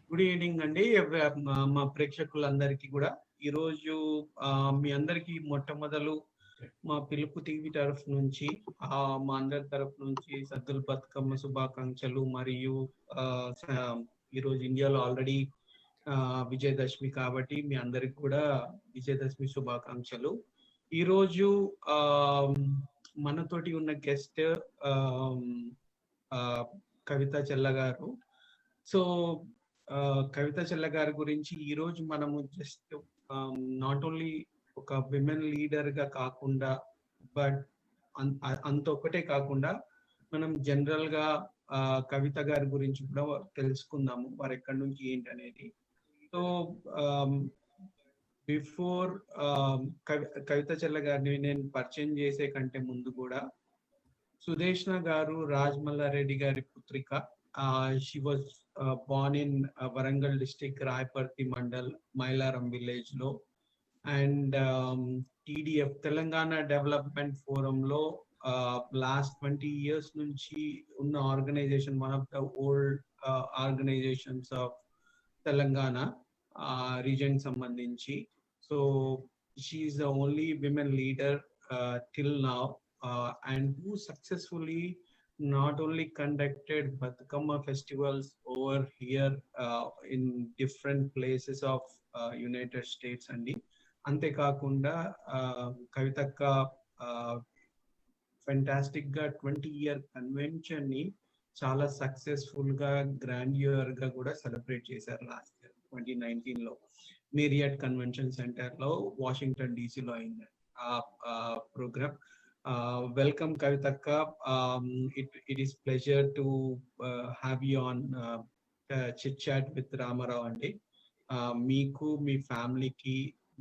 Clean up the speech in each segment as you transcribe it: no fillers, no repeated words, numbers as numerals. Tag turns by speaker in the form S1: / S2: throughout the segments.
S1: Good evening అండి మా ప్రేక్షకులందరికీ కూడా. ఈరోజు మీ అందరికీ మొట్టమొదలు మా పిలుపు టీవీ తరఫు నుంచి మా అందరి తరఫు నుంచి సద్దుల బతుకమ్మ శుభాకాంక్షలు. మరియు ఈరోజు ఇండియాలో ఆల్రెడీ విజయదశమి కాబట్టి మీ అందరికి కూడా విజయదశమి శుభాకాంక్షలు. ఈరోజు మనతోటి ఉన్న గెస్ట్ కవిత చెల్ల గారు. సో కవిత చెల్ల గారి గురించి ఈరోజు మనము జస్ట్ నాట్ ఓన్లీ ఒక విమెన్ లీడర్ గా కాకుండా, బట్ అంత ఒకటే కాకుండా మనం జనరల్ గా కవిత గారి గురించి కూడా తెలుసుకుందాము, వారు ఎక్కడి నుంచి ఏంటి అనేది. సో బిఫోర్ కవిత చెల్ల గారిని నేను పరిచయం చేసే కంటే ముందు కూడా, సుదేష్ణ గారు రాజమల్లారెడ్డి గారి పుత్రిక. She was born in Warangal district, Raiparthi Mandal, Mailaram village lo. And TDF Telangana Development Forum lo last 20 years nunchi unna organization, one of the old organizations of Telangana region sambandhinchi. So she is the only women leader till now, and who successfully not only conducted Batkama festivals over here in different places of United States andi. Ante kaakunda Kavitaka fantastic ga 20-year convention ni chala successful ga grandeur ga kuda celebrate chesaru last year 2019 lo Marriott Convention Center lo Washington DC lo ayindi program. Welcome Kavitaka. It is pleasure to have you on Chit Chat with Rama Rao andi. Meeku మీ ఫ్యామిలీకి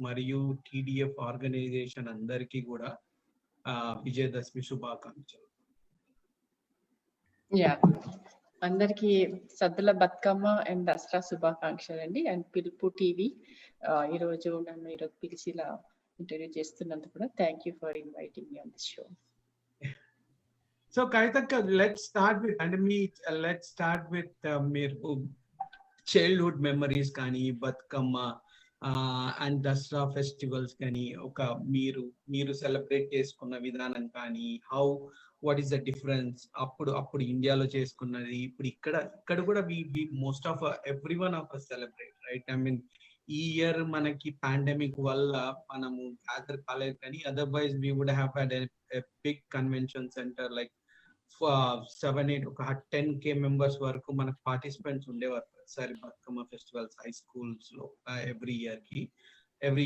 S1: మరియు TDF organisation అందరికీ కూడా విజయదశమి శుభాకాంక్షలు.
S2: అందరికి సద్దుల Bathukamma and Dasara శుభాకాంక్షలు అండి. And పిలుపు TV ఈరోజు నన్ను పిలిచి ఇలా ఇంటర్వ్యూ చేస్తున్నందుకు కూడా thank you for inviting me on this show.
S1: So Kavitaka, let's start with మీరు చైల్డ్హుడ్ మెమరీస్ కానీ బతుకమ్మ అండ్ దసరా ఫెస్టివల్స్ కానీ ఒక మీరు సెలబ్రేట్ చేసుకున్న విధానం కానీ, వాట్ ఈస్ ద డిఫరెన్స్ అప్పుడు ఇండియాలో చేసుకున్నది ఇప్పుడు ఇక్కడ కూడా most of every one of us celebrate, right? I mean ఈ ఇయర్ మనకి పాండమిక్ వల్ల మనము గ్యాదర్ కాలేదు, కానీ otherwise we would have had a big convention centre like 7-8 ఒక 10K మెంబర్స్ వరకు మనకు పార్టిసిపెంట్స్ ఉండేవారు sorry Bathukamma festivals high schools లో every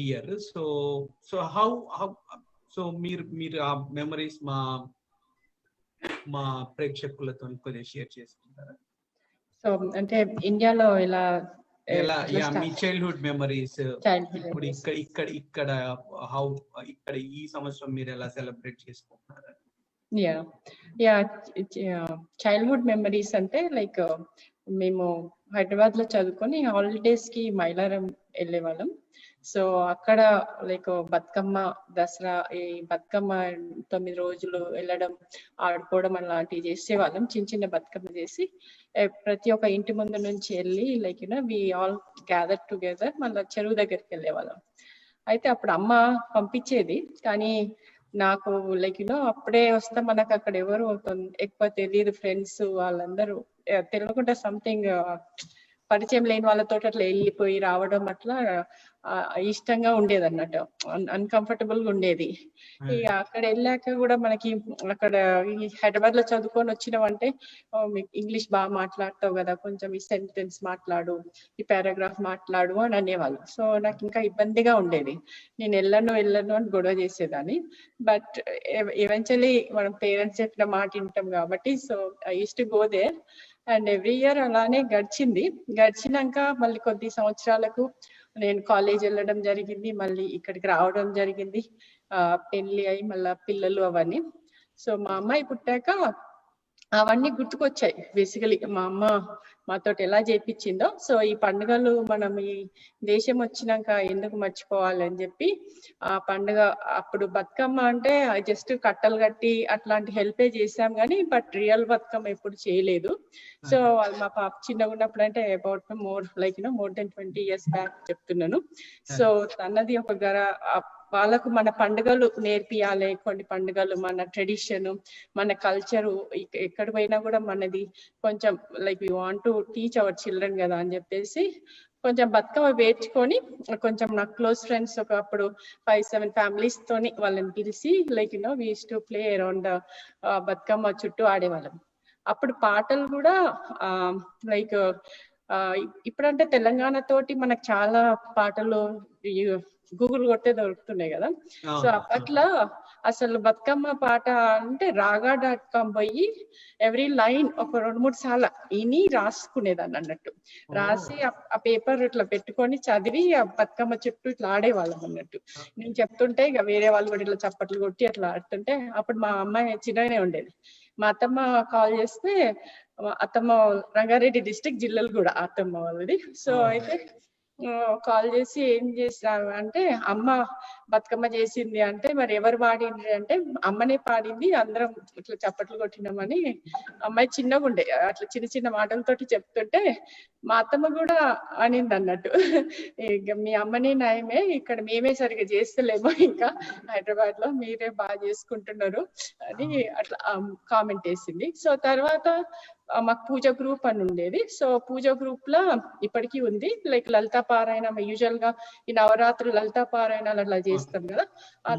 S1: year. So how so మీరు ఆ మెమరీస్ మా ప్రేక్షకులతో కొద్దిగా షేర్ చేసుకుంటారా?
S2: సో అంటే ఇండియాలో ఎలా
S1: మీ చైల్డ్హుడ్ మెమరీస్ ఇప్పుడు ఇక్కడ ఈ సంవత్సరం మీరు ఎలా సెలబ్రేట్ చేసుకుంటున్నారు?
S2: చైల్డ్హుడ్ మెమరీస్ అంటే లైక్ మేము హైదరాబాద్ లో చదువుకొని హాలిడేస్ కి మైలారం వెళ్ళే వాళ్ళం. సో అక్కడ లైక్ బతుకమ్మ దసరా ఈ బతుకమ్మ 9 రోజులు వెళ్ళడం ఆడుకోవడం అలాంటివి చేసేవాళ్ళం. చిన్న బతుకమ్మ చేసి ప్రతి ఒక్క ఇంటి ముందు నుంచి వెళ్ళి like we all gather together మళ్ళీ చెరువు దగ్గరికి వెళ్ళే వాళ్ళం. అయితే అప్పుడు అమ్మ పంపించేది, కానీ నాకు లైక్ అప్పుడే వస్తే మనకు అక్కడ ఎవరు ఎక్కువ తెలియదు, ఫ్రెండ్స్ వాళ్ళందరూ తెలియకుండా సంథింగ్ పరిచయం లేని వాళ్ళతో అట్లా వెళ్ళిపోయి రావడం అట్లా ఇష్టంగా ఉండేది అన్నట్టు, అన్కంఫర్టబుల్ గా ఉండేది. ఇక అక్కడ వెళ్ళాక కూడా మనకి అక్కడ హైదరాబాద్ లో చదువుకొని వచ్చినామంటే ఇంగ్లీష్ బాగా మాట్లాడతావు కదా, కొంచెం ఈ సెంటెన్స్ మాట్లాడు, ఈ పారాగ్రాఫ్ మాట్లాడు అని అనేవాళ్ళు. సో నాకు ఇంకా ఇబ్బందిగా ఉండేది, నేను వెళ్ళను అని గొడవ చేసేదాన్ని. బట్ ఎవెన్చువల్లీ మనం పేరెంట్స్ చెప్పిన మాట వింటాం కాబట్టి so I use to go there. And every year అలానే గడిచినాక మళ్ళీ కొద్ది సంవత్సరాలకు నేను కాలేజ్ వెళ్ళడం జరిగింది, మళ్ళీ ఇక్కడికి రావడం జరిగింది, పెళ్లి అయి మళ్ళా పిల్లలు అవన్నీ. సో మా అమ్మాయి పుట్టాక అవన్నీ గుర్తుకొచ్చాయి. బేసికలీ మా అమ్మ మాతోటి ఎలా చేపించిందో. సో ఈ పండుగలు మనం ఈ దేశం వచ్చినాక ఎందుకు మర్చిపోవాలి అని చెప్పి ఆ పండుగ అప్పుడు బతుకమ్మ అంటే జస్ట్ కట్టలు కట్టి అట్లాంటి హెల్పే చేసాం కానీ బట్ రియల్ బతుకమ్మ ఎప్పుడు చేయలేదు. సో మా పాప చిన్నగా ఉన్నప్పుడు అంటే about more than 20 years back చెప్తున్నాను. సో తనది ఒక వాళ్ళకు మన పండుగలు నేర్పియాలి, కొన్ని పండుగలు మన ట్రెడిషన్ మన కల్చరు ఎక్కడ పోయినా కూడా మనది కొంచెం like you want to teach our children కదా అని చెప్పేసి కొంచెం బతుకమ్మ వేర్చుకొని కొంచెం నాకు క్లోజ్ ఫ్రెండ్స్ ఒకప్పుడు 5-7 ఫ్యామిలీస్ తోని వాళ్ళని పిలిచి like we use to play around Bathukamma చుట్టూ ఆడేవాళ్ళం. అప్పుడు పాటలు కూడా లైక్ ఇప్పుడంటే తెలంగాణ తోటి మనకు చాలా పాటలు గూగుల్ కొట్టే దొరుకుతున్నాయి కదా. సో అప్పట్లో అసలు బతుకమ్మ పాట అంటే raga.com పోయి ఎవ్రీ లైన్ ఒక 2-3 సార్లు ఇని రాసుకునేదాన్ని అన్నట్టు. రాసి ఆ పేపర్ ఇట్లా పెట్టుకొని చదివి ఆ బతుకమ్మ చుట్టూ ఇట్లా ఆడేవాళ్ళం అన్నట్టు. నేను చెప్తుంటే ఇక వేరే వాళ్ళు కూడా ఇట్లా చప్పట్లు కొట్టి అట్లా ఆడుతుంటే అప్పుడు మా అమ్మాయి చిన్నగానే ఉండేది. మా అత్తమ్మ కాల్ చేస్తే, అత్తమ్మ రంగారెడ్డి డిస్ట్రిక్ట్ జిల్లాలు కూడా అత్తమ్మ వాళ్ళది. సో అయితే కాల్ చేసి ఏం చేసావు అంటే అమ్మ బతుకమ్మ చేసింది అంటే మరి ఎవరు పాడిండ్రి అంటే అమ్మనే పాడింది, అందరం ఇట్లా చప్పట్లు కొట్టినామని. అమ్మాయి చిన్నగా ఉండే అట్లా చిన్న చిన్న మాటలతోటి చెప్తుంటే మా అత్తమ్మ కూడా అనింది అన్నట్టు, ఇక మీ అమ్మనే నయమే, ఇక్కడ మేమే సరిగా చేస్తలేమో, ఇంకా హైదరాబాద్ లో మీరే బాగా చేసుకుంటున్నారు అని అట్లా కామెంట్ వేసింది. సో తర్వాత మాకు పూజ గ్రూప్ అని ఉండేది. సో పూజ గ్రూప్ లో ఇప్పటికీ ఉంది. లైక్ లలితా పారాయణం యూజువల్ గా ఈ నవరాత్రి లలితా పారాయణాలు అట్లా చేస్తాం కదా.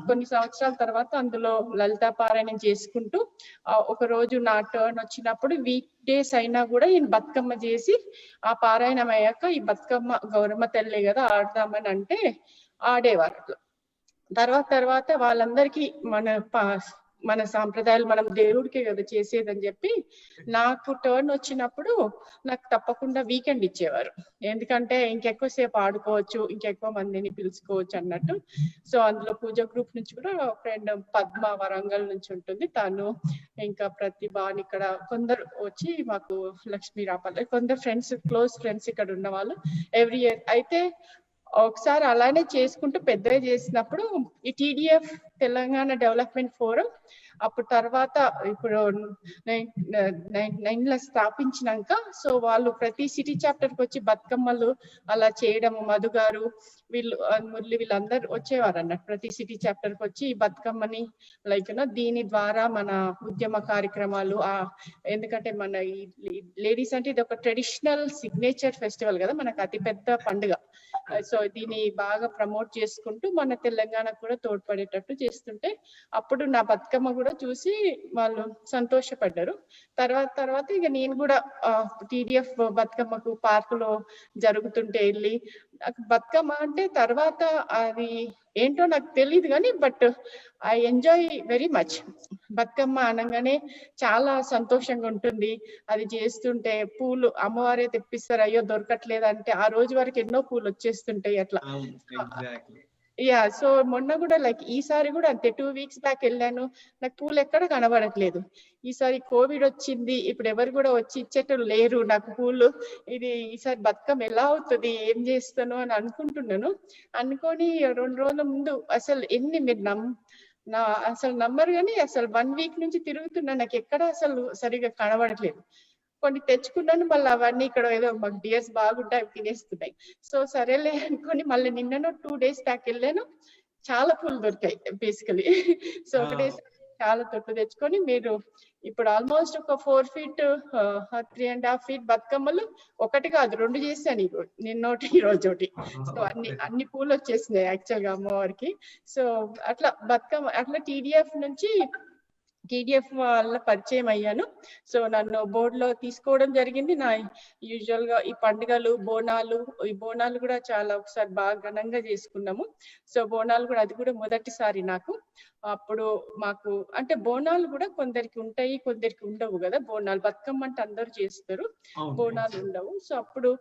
S2: కొన్ని సంవత్సరాల తర్వాత అందులో లలితా పారాయణం చేసుకుంటూ ఒక రోజు నా టర్న్ వచ్చినప్పుడు వీక్ డేస్ అయినా కూడా ఈ బతుకమ్మ చేసి ఆ పారాయణం అయ్యాక ఈ బతుకమ్మ గౌరమ్మ తల్లి కదా ఆడదామని అంటే ఆడేవారు. తర్వాత వాళ్ళందరికీ మన సాంప్రదాయాలు మనం దేవుడికే కదా చేసేదని చెప్పి నాకు టర్న్ వచ్చినప్పుడు నాకు తప్పకుండా వీకెండ్ ఇచ్చేవారు. ఎందుకంటే ఇంకెక్కువసేపు ఆడుకోవచ్చు, ఇంకెక్కువ మందిని పిలుచుకోవచ్చు అన్నట్టు. సో అందులో పూజ గ్రూప్ నుంచి కూడా ఫ్రెండ్ పద్మ వరంగల్ నుంచి ఉంటుంది, తను ఇంకా ప్రతిభ ఇక్కడ కొందరు వచ్చి మాకు లక్ష్మీ రాపల్లి కొందరు ఫ్రెండ్స్ క్లోజ్ ఫ్రెండ్స్ ఇక్కడ ఉన్న వాళ్ళు ఎవ్రీ ఇయర్. అయితే ఒకసారి అలానే చేసుకుంటూ పెద్దగా చేసినప్పుడు ఈ TDF తెలంగాణ డెవలప్మెంట్ ఫోరం అప్పుడు తర్వాత ఇప్పుడు 99 స్థాపించినాక సో వాళ్ళు ప్రతి సిటీ చాప్టర్ కి వచ్చి బతుకమ్మలు అలా చేయడం, మధు గారు మురళి వీళ్ళందరూ వచ్చేవారు అన్నట్టు. ప్రతి సిటీ చాప్టర్ కి వచ్చి ఈ బతుకమ్మని లైక్ దీని ద్వారా మన ఉద్యమ కార్యక్రమాలు ఎందుకంటే మన ఈ లేడీస్ అంటే ఇది ఒక ట్రెడిషనల్ సిగ్నేచర్ ఫెస్టివల్ కదా, మనకు అతిపెద్ద పండుగ. సో దీన్ని బాగా ప్రమోట్ చేసుకుంటూ మన తెలంగాణకు కూడా తోడ్పడేటట్టు చేస్తుంటే అప్పుడు నా బతుకమ్మ కూడా చూసి వాళ్ళు సంతోషపడ్డారు. తర్వాత ఇక నేను కూడా TDF బతుకమ్మకు పార్కులో జరుగుతుంటే వెళ్ళి బతుకమ్మ అంటే తర్వాత అది ఏంటో నాకు తెలియదు కానీ but I enjoy very much. Bathukamma అనగానే చాలా సంతోషంగా ఉంటుంది. అది చేస్తుంటే పూలు అమ్మవారే తెప్పిస్తారు, అయ్యో దొరకట్లేదు అంటే ఆ రోజు వరకు ఎన్నో పూలు వచ్చేస్తుంటాయి అట్లా. సో మొన్న కూడా లైక్ ఈసారి కూడా అంతే 2 weeks బ్యాక్ వెళ్ళాను, నాకు పూలు ఎక్కడ కనబడట్లేదు. ఈసారి కోవిడ్ వచ్చింది, ఇప్పుడు ఎవరు కూడా వచ్చి ఇచ్చేటోళ్ళు లేరు నాకు పూలు. ఈసారి బతుకమ్మ ఎలా అవుతుంది, ఏం చేస్తాను అని అనుకుంటున్నాను. అనుకొని 2 రోజుల ముందు అసలు మీరు అసలు నమ్మరు కానీ అసలు 1 week నుంచి తిరుగుతున్నా, నాకు ఎక్కడ అసలు సరిగా కనబడట్లేదు. కొన్ని తెచ్చుకున్నాను, మళ్ళీ అవన్నీ ఇక్కడ ఏదో మాకు డియర్స్ బాగుంటాయి అవి తినేస్తున్నాయి. సో సరేలే అనుకొని మళ్ళీ నిన్నను 2 days బ్యాక్ వెళ్ళాను, చాలా పూలు దొరికాయి బేసికలీ. సో ఒకటే చాలా తొట్టు తెచ్చుకొని మీరు ఇప్పుడు ఆల్మోస్ట్ ఒక 4 feet 3.5 feet బతుకమ్మలు ఒకటి కాదు 2 చేశాను నిన్నోటి ఈ రోజు ఒకటి. సో అన్ని పూలు వచ్చేసినాయి యాక్చువల్ గా అమ్మవారికి. సో అట్లా బతుకమ్మ అట్లా TDF వాళ్ళ పరిచయం అయ్యాను. సో నన్ను బోర్డులో తీసుకోవడం జరిగింది. నా యూజువల్ గా ఈ పండుగలు ఈ బోనాలు కూడా చాలా ఒకసారి బాగా ఘనంగా చేసుకున్నాము. సో బోనాలు కూడా అది కూడా మొదటిసారి నాకు. అప్పుడు మాకు అంటే బోనాలు కూడా కొందరికి ఉంటాయి కొందరికి ఉండవు కదా. బోనాలు బతుకమ్మ అంటే అందరూ చేస్తారు, బోనాలు ఉండవు. సో అప్పుడు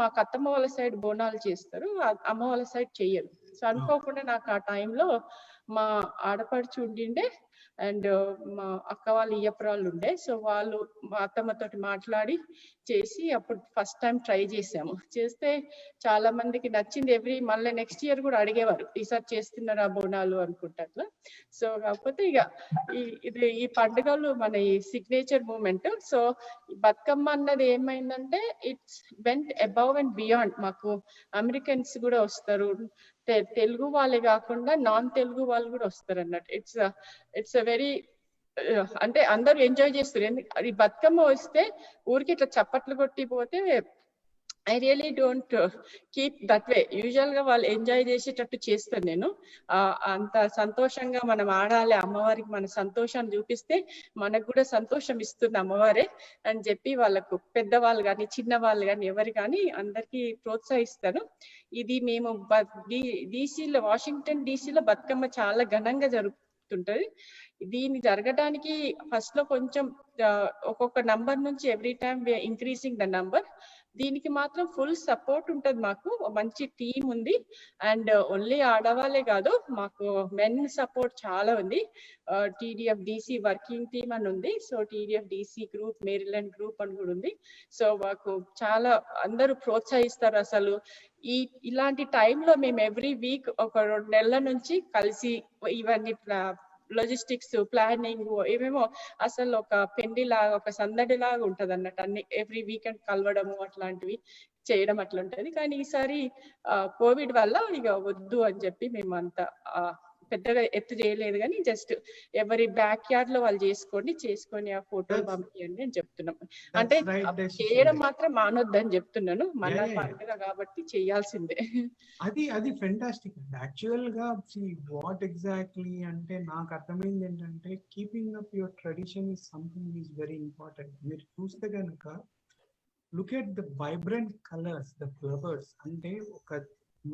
S2: మాకు అత్తమ్మ వాళ్ళ సైడ్ బోనాలు చేస్తారు, అమ్మ వాళ్ళ సైడ్ చెయ్యరు. సో అనుకోకుండా నాకు ఆ టైంలో మా ఆడపడుచు ఉండిండే అండ్ మా అక్క వాళ్ళ ఇయ్యపురాళ్ళు ఉండే, సో వాళ్ళు మా అత్తమ్మతోటి మాట్లాడి చేసి అప్పుడు ఫస్ట్ టైం ట్రై చేసాము. చేస్తే చాలా మందికి నచ్చింది. మళ్ళీ నెక్స్ట్ ఇయర్ కూడా అడిగేవారు, ఈసారి చేస్తున్నారా బోనాలు అనుకుంటా అట్లా. సో కాకపోతే ఇక ఈ పండుగలు మన ఈ సిగ్నేచర్ మూమెంట్. సో బతుకమ్మ అన్నది ఏమైందంటే it's vent above and beyond. మాకు అమెరికన్స్ కూడా వస్తారు, తెలుగు వాళ్ళే కాకుండా నాన్ తెలుగు వాళ్ళు కూడా వస్తారు అన్నట్టు. ఇట్స్ అ వెరీ అంటే అందరూ ఎంజాయ్ చేస్తారు. అది బతుకమ్మ వస్తే ఊరికి ఇట్లా చప్పట్లు కొట్టిపోతే I really don't keep that way. Usual గా వాళ్ళు ఎంజాయ్ చేసేటట్టు చేస్తాను నేను. అంత సంతోషంగా మనం ఆడాలి, అమ్మవారికి మన సంతోషాన్ని చూపిస్తే మనకు కూడా సంతోషం ఇస్తుంది అమ్మవారే అని చెప్పి వాళ్ళకు పెద్దవాళ్ళు కానీ చిన్నవాళ్ళు కానీ ఎవరు కానీ అందరికీ ప్రోత్సహిస్తాను. ఇది మేము డీసీలో, వాషింగ్టన్ డీసీలో బతుకమ్మ చాలా ఘనంగా జరుగుతుంటది. దీన్ని జరగడానికి ఫస్ట్ లో కొంచెం ఒక్కొక్క నంబర్ నుంచి every time increasing the number. దీనికి మాత్రం ఫుల్ సపోర్ట్ ఉంటది, మాకు మంచి టీం ఉంది. అండ్ ఓన్లీ ఆడవాళ్ళే కాదు, మాకు మెన్ సపోర్ట్ చాలా ఉంది. టీడీఎఫ్ డీసీ వర్కింగ్ టీమ్ అని ఉంది. So TDF DC group, Maryland group అని కూడా ఉంది. సో మాకు చాలా అందరూ ప్రోత్సహిస్తారు. అసలు ఇలాంటి టైంలో మేము ఎవ్రీ వీక్ ఒక 2 నెలల నుంచి కలిసి ఇవన్నీ లాజిస్టిక్స్ ప్లానింగ్ ఏమేమో అసలు ఒక పెండి లాగా, ఒక సందడి లాగా ఉంటది అన్నట్టు. అన్ని ఎవ్రీ వీకెండ్ కలవడము అట్లాంటివి చేయడం అట్లా ఉంటది. కానీ ఈసారి కోవిడ్ వల్ల ఇక వద్దు అని చెప్పి మేము అంత పెద్దగా ఎత్తు చేయలేదు. కానీ జస్ట్ ఎవరి బ్యాక్ యార్డ్ లో వాళ్ళు చేసుకొని ఆ ఫోటోలు పంపించండి అని చెప్తున్నాం. అంటే చేయడం మాత్రం మానొద్దని చెప్తున్నాను, మన పండుగ కాబట్టి చేయాల్సిందే.
S1: అది ఫెంటాస్టిక్. యాక్చువల్ గా వాట్ ఎగ్జాక్ట్లీ అంటే నాకు అర్థమైంది ఏంటంటే keeping up your tradition is something is very important. మీరు చూస్తే కనుక look at the vibrant colours, the flowers, అంటే ఒక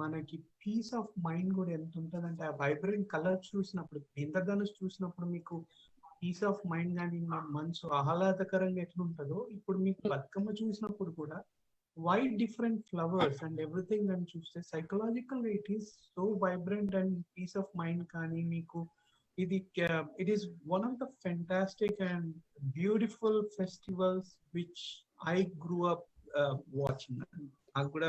S1: మనకి పీస్ ఆఫ్ మైండ్ కూడా ఎంత ఉంటుందంటే ఆ వైబ్రెంట్ కలర్స్ చూసినప్పుడు, ఇంద్రధనుస్ చూసినప్పుడు మీకు పీస్ ఆఫ్ మైండ్ కానీ మనసు ఆహ్లాదకరంగా ఎట్లుంటుందో ఇప్పుడు మీకు బతుకమ్మ చూసినప్పుడు కూడా white different flowers and everything అని చూస్తే psychological it is so vibrant and peace of mind. కానీ మీకు it is one of the fantastic and beautiful festivals which I grew up watching. నాకు కూడా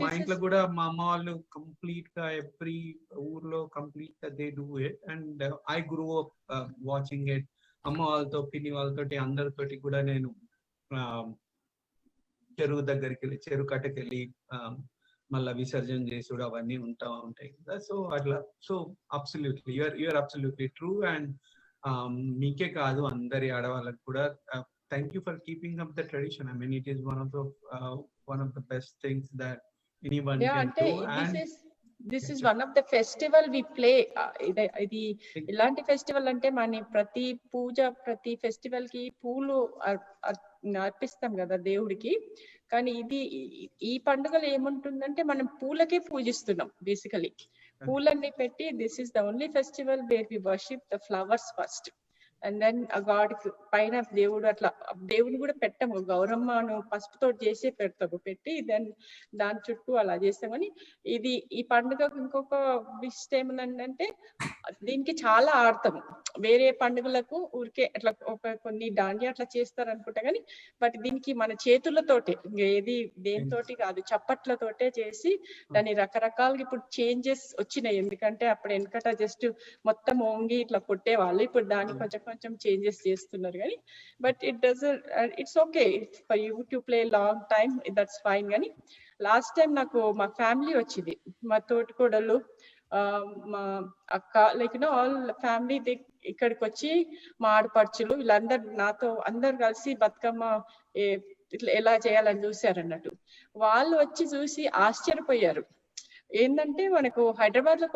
S1: మా ఇంట్లో కూడా మా అమ్మ వాళ్ళు కంప్లీట్ గా ఎవ్రీ ఊర్లో కంప్లీట్ గా they do it and I grew up watching it. అమ్మ వాళ్ళతో పిన్ని వాళ్ళతోటి అందరితోటి కూడా నేను చెరువు దగ్గరికి వెళ్ళి, చెరువు కట్టకి వెళ్ళి మళ్ళీ విసర్జన చేసుడు అవన్నీ ఉంటాయి కదా. సో అట్లా, so absolutely you are absolutely true. And మీకే కాదు అందరి ఆడవాళ్ళకి కూడా thank you for keeping up the tradition. I mean, it is one of the best things that anyone can do. And
S2: this is one of the festival we play. ఇది ఇలాంటి festival అంటే మన ప్రతి పూజ, ప్రతి ఫెస్టివల్ కి పూలు అర్పిస్తాం కదా దేవుడికి. కానీ ఈ పండుగలో ఏముంటుందంటే మనం పూలకే పూజిస్తున్నాం బేసికలీ. పూలన్నీ పెట్టి this is the only festival where we worship the flowers first. And then ఆ గాడ్ పైన దేవుడు, అట్లా దేవుని కూడా పెట్టాము, గౌరమ్మను పసుపుతో చేసి పెడతాము, పెట్టి దెన్ దాని చుట్టూ అలా చేస్తాం. కానీ ఈ పండుగకు ఇంకొక విషయం ఏముందంటే దీనికి చాలా ఆడతాము. వేరే పండుగలకు ఊరికే అట్లా కొన్ని దాండియా అట్లా చేస్తారు అనుకుంటా, కానీ బట్ దీనికి మన చేతులతోటే, ఏది దేనితోటి కాదు, చప్పట్లతోటే చేసి దాన్ని రకరకాలుగా ఇప్పుడు చేంజెస్ వచ్చినాయి. ఎందుకంటే అప్పుడు వెనకట జస్ట్ మొత్తం ఓంగి ఇట్లా కొట్టేవాళ్ళు, ఇప్పుడు దాన్ని కొంచెం చేంజెస్ చేస్తున్నారు. కానీ but it's okay for you to play long time, that's fine. కానీ లాస్ట్ టైం నాకు మా ఫ్యామిలీ వచ్చింది, మా తోటికోడలు, మా అక్క, లైక్ ఆల్ ఫ్యామిలీ ఇక్కడికి వచ్చి మా ఆడపడుచులు వీళ్ళందరూ నాతో అందరు కలిసి బతుకమ్మ ఇట్లా ఎలా చేయాలని చూసారన్నట్టు. వాళ్ళు వచ్చి చూసి ఆశ్చర్యపోయారు. ఏంటంటే మనకు హైదరాబాద్ లో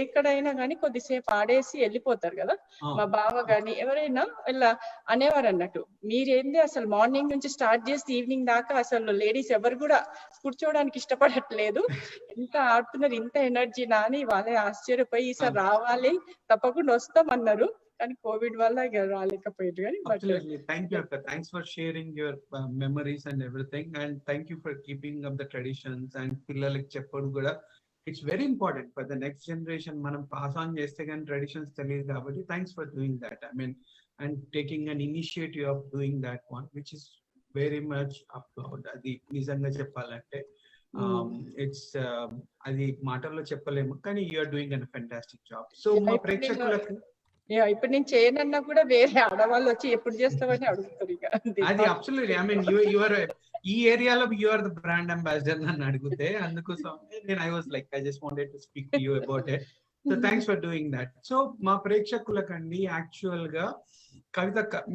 S2: ఎక్కడైనా కానీ కొద్దిసేపు ఆడేసి వెళ్ళిపోతారు కదా, మా బావ గాని ఎవరైనా ఇలా అనేవారు అన్నట్టు. మీరేంది అసలు మార్నింగ్ నుంచి స్టార్ట్ చేసి ఈవినింగ్ దాకా అసలు లేడీస్ ఎవరు కూడా కూర్చోవడానికి ఇష్టపడట్లేదు, ఎంత ఆడుతున్నారు, ఇంత ఎనర్జీ నాని. వాళ్ళే ఆశ్చర్యపోయి ఈసారి రావాలి తప్పకుండా వస్తాం అన్నారు. కానీ కోవిడ్ వల్ల రాలేకపోయారు. కానీ
S1: thanks for sharing your memories and everything. And thank you for keeping up the traditions. And పిల్లలకి చెప్పడం కూడా it's very important for the next generation. మనం పాస్ ఆన్ చేస్తే కానీ ట్రెడిషన్స్ తెలియదు కాబట్టి thanks for doing that. I mean and taking an initiative of doing that one which is very much applaud. అది నిజంగా చెప్పాలంటే ఇట్స్ అది మాటల్లో చెప్పలేము, కానీ you are doing an fantastic job. So మా ప్రేక్షకులకు
S2: ఇప్పుడు నేను చేయనన్నా కూడా వేరే ఆడవాళ్ళు వచ్చి ఎప్పుడు చేస్తామని అడుగుతారు.
S1: అది అబ్సల్యూట్లీ. ఐ మీన్ యువర్ ఈ ఏరియాలో యూఆర్ ద బ్రాండ్ అంబాసిడర్ నన్ను అడిగితే, అందుకోసం నేను I was like I just wanted to speak to you about it. So thanks for doing that. So మా ప్రేక్షకులకండి యాక్చువల్ గా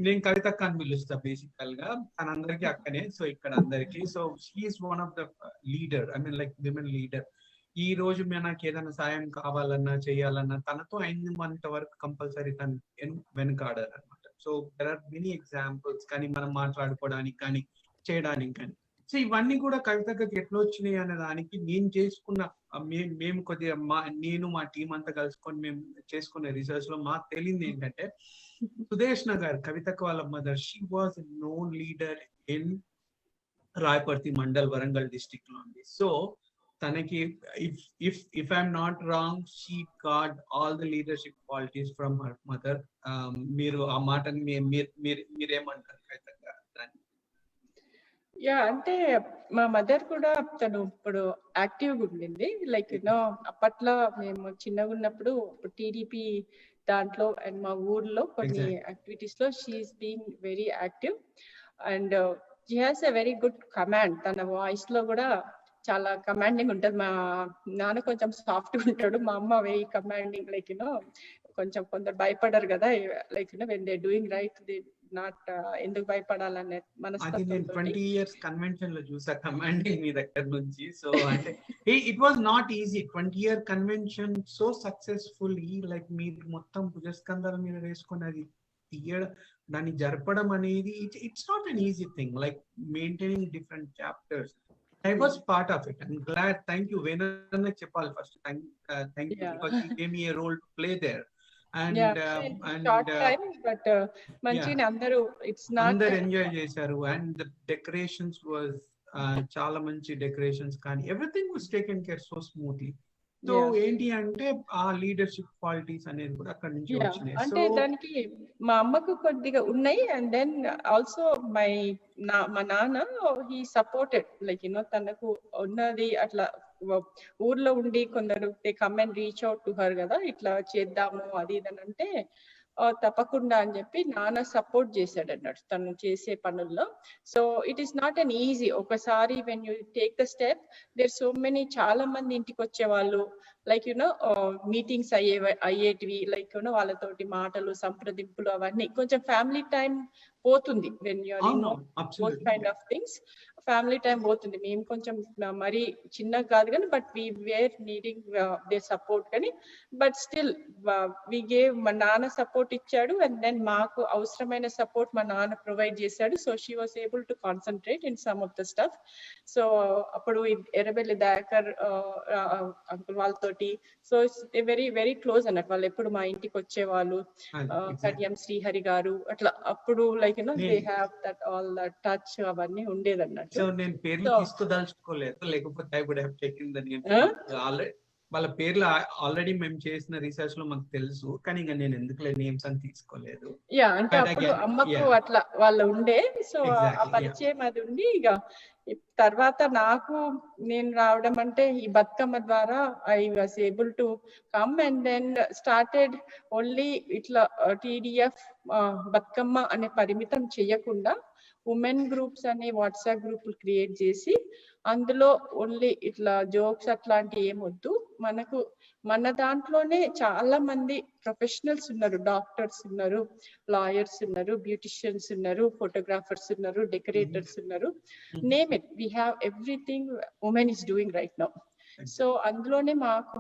S1: నేను కవితక్క అని పిలుస్తా బేసికల్ గా, తనందరికీ అక్కనే. సో ఇక్కడ అందరికి, so she's one of the leader, I mean like women leader. ఈ రోజు మనకి ఏదైనా సాయం కావాలన్నా చేయాలన్నా తనతో అయినంత వరకు కంపల్సరీ తను వెనుకాడారు అనమాట. So there are many examples, కానీ మనం మాట్లాడుకోవడానికి కానీ చేయడానికి కానీ. సో ఇవన్నీ కూడా కవితకి ఎట్లా వచ్చినాయి అనే దానికి నేను చేసుకున్న మేము కొద్దిగా నేను మా టీం అంతా కలుసుకొని మేము చేసుకునే రీసెర్చ్ లో మాకు తెలియదు ఏంటంటే, సుదేష్ణ గారు కవితకు వాళ్ళ mother, she was known leader in Rayaparthi mandal, Warangal district లో ఉంది. సో తనకి if I'm not wrong, she got all the leadership qualities from her mother. మీరు ఆ మాటని మీరేమంటారు కవితక్క?
S2: యా, అంటే మా మదర్ కూడా తను ఇప్పుడు యాక్టివ్గా ఉండింది. లైక్ అప్పట్లో మేము చిన్నగా ఉన్నప్పుడు టీడీపీ దాంట్లో అండ్ మా ఊర్లో కొన్ని యాక్టివిటీస్ లో she is being very active and she has a very good command. తన వాయిస్ లో కూడా చాలా కమాండింగ్ ఉంటుంది. మా నాన్న కొంచెం సాఫ్ట్ గా ఉంటాడు, మా అమ్మ వెరీ కమాండింగ్. లైక్ కొంచెం కొందరు భయపడరు కదా, like when they doing right they not ఎందుకు భయపడాలనే మనస్తత్వం.
S1: 20 years కన్వెన్షన్ లో చూసా కమాండింగ్ మీ దగ్గర నుంచి. సో అంటే it was not easy 20-year convention so successfully. Like మీరు మొత్తం భుజస్కంధాల మీద వేసుకొని అది తీయడం, దాన్ని జరపడం అనేది it's not an easy thing. Like maintaining different chapters. I was part of it. I'm glad. Thank you. Venana Chepal first. Thank you because he gave me a role to play there. And
S2: short time, but manchini andaru it's not
S1: andaru enjoy chesaru, and the decorations was chaala manchi decorations, కానీ everything was taken care so smoothly. So ఏంటి అంటే ఆ leadership qualities అనేది కూడా అక్కడ నుంచి వచ్చినాయి.
S2: అంటే దానికి మా అమ్మకు కొద్దిగా ఉన్నాయి. అండ్ దెన్ ఆల్సో మా నాన్న హీ సపోర్టెడ్, లైక్ తనకు ఉన్నది అట్లా ఊర్లో ఉండి కొందరు they come and reach out to her కదా, ఇట్లా చేద్దాము అది ఇదని అంటే తప్పకుండా అని చెప్పి నాన్న సపోర్ట్ చేశాడు అన్నట్టు తను చేసే పనుల్లో. So it is not an easy. ఒకసారి when you take the step, there so many, చాలా మంది ఇంటికి వచ్చేవాళ్ళు, లైక్ మీటింగ్స్ అయ్యేటివి, లైక్ వాళ్ళతోటి మాటలు సంప్రదింపులు అవన్నీ. కొంచెం ఫ్యామిలీ టైం పోతుంది when you are both kind of things. Family time పోతుంది. మేము కొంచెం మరీ చిన్నగా కాదు కానీ but we were needing the support కానీ, బట్ స్టిల్ వి గేవ్. మా నాన్న సపోర్ట్ ఇచ్చాడు అండ్ దెన్ మాకు అవసరమైన సపోర్ట్ మా నాన్న ప్రొవైడ్ చేశాడు. So she was able to concentrate in some of the stuff. So అప్పుడు ఎర్రబెల్లి దయాకర్ అంకుల్ వాళ్ళతోటి, సో వెరీ వెరీ క్లోజ్ అన్నట్టు. వాళ్ళు ఎప్పుడు మా ఇంటికి వచ్చేవాళ్ళు. కడియం శ్రీహరి గారు అట్లా అప్పుడు like they have that all that touch అవన్నీ ఉండేది అన్నట్టు.
S1: సో నేను పేర్లు తీసుకోదలుచుకోలేదు, లేకపోతే I would have taken the name. వాళ్ళ పేర్లు ఆల్రెడీ మేము చేసిన రీసెర్చ్ లో మాకు తెలుసు, కానీ ఇంకా నేను ఎందుకు నేమ్స్ అని తీసుకోలేదు.
S2: యా, అంటే అప్పుడు అమ్మకు అట్లా వాళ్ళు ఉండే, సో ఆ పరిచయం అది ఉండి. ఇక తర్వాత నాకు నేను రావడం అంటే ఈ బతుకమ్మ ద్వారా I was able to come and then started only ఇట్లా TDF బతుకమ్మ అనే పరిమితం చెయ్యకుండా ఉమెన్ గ్రూప్స్ అనే వాట్సాప్ గ్రూపులు క్రియేట్ చేసి అందులో ఓన్లీ ఇట్లా జోక్స్ అట్లాంటి ఏమొద్దు, మనకు మన దాంట్లోనే చాలా మంది ప్రొఫెషనల్స్ ఉన్నారు. డాక్టర్స్ ఉన్నారు, లాయర్స్ ఉన్నారు, బ్యూటిషియన్స్ ఉన్నారు, ఫోటోగ్రాఫర్స్ ఉన్నారు, డెకరేటర్స్ ఉన్నారు. Name it, we have everything women is doing right now. So అందులోనే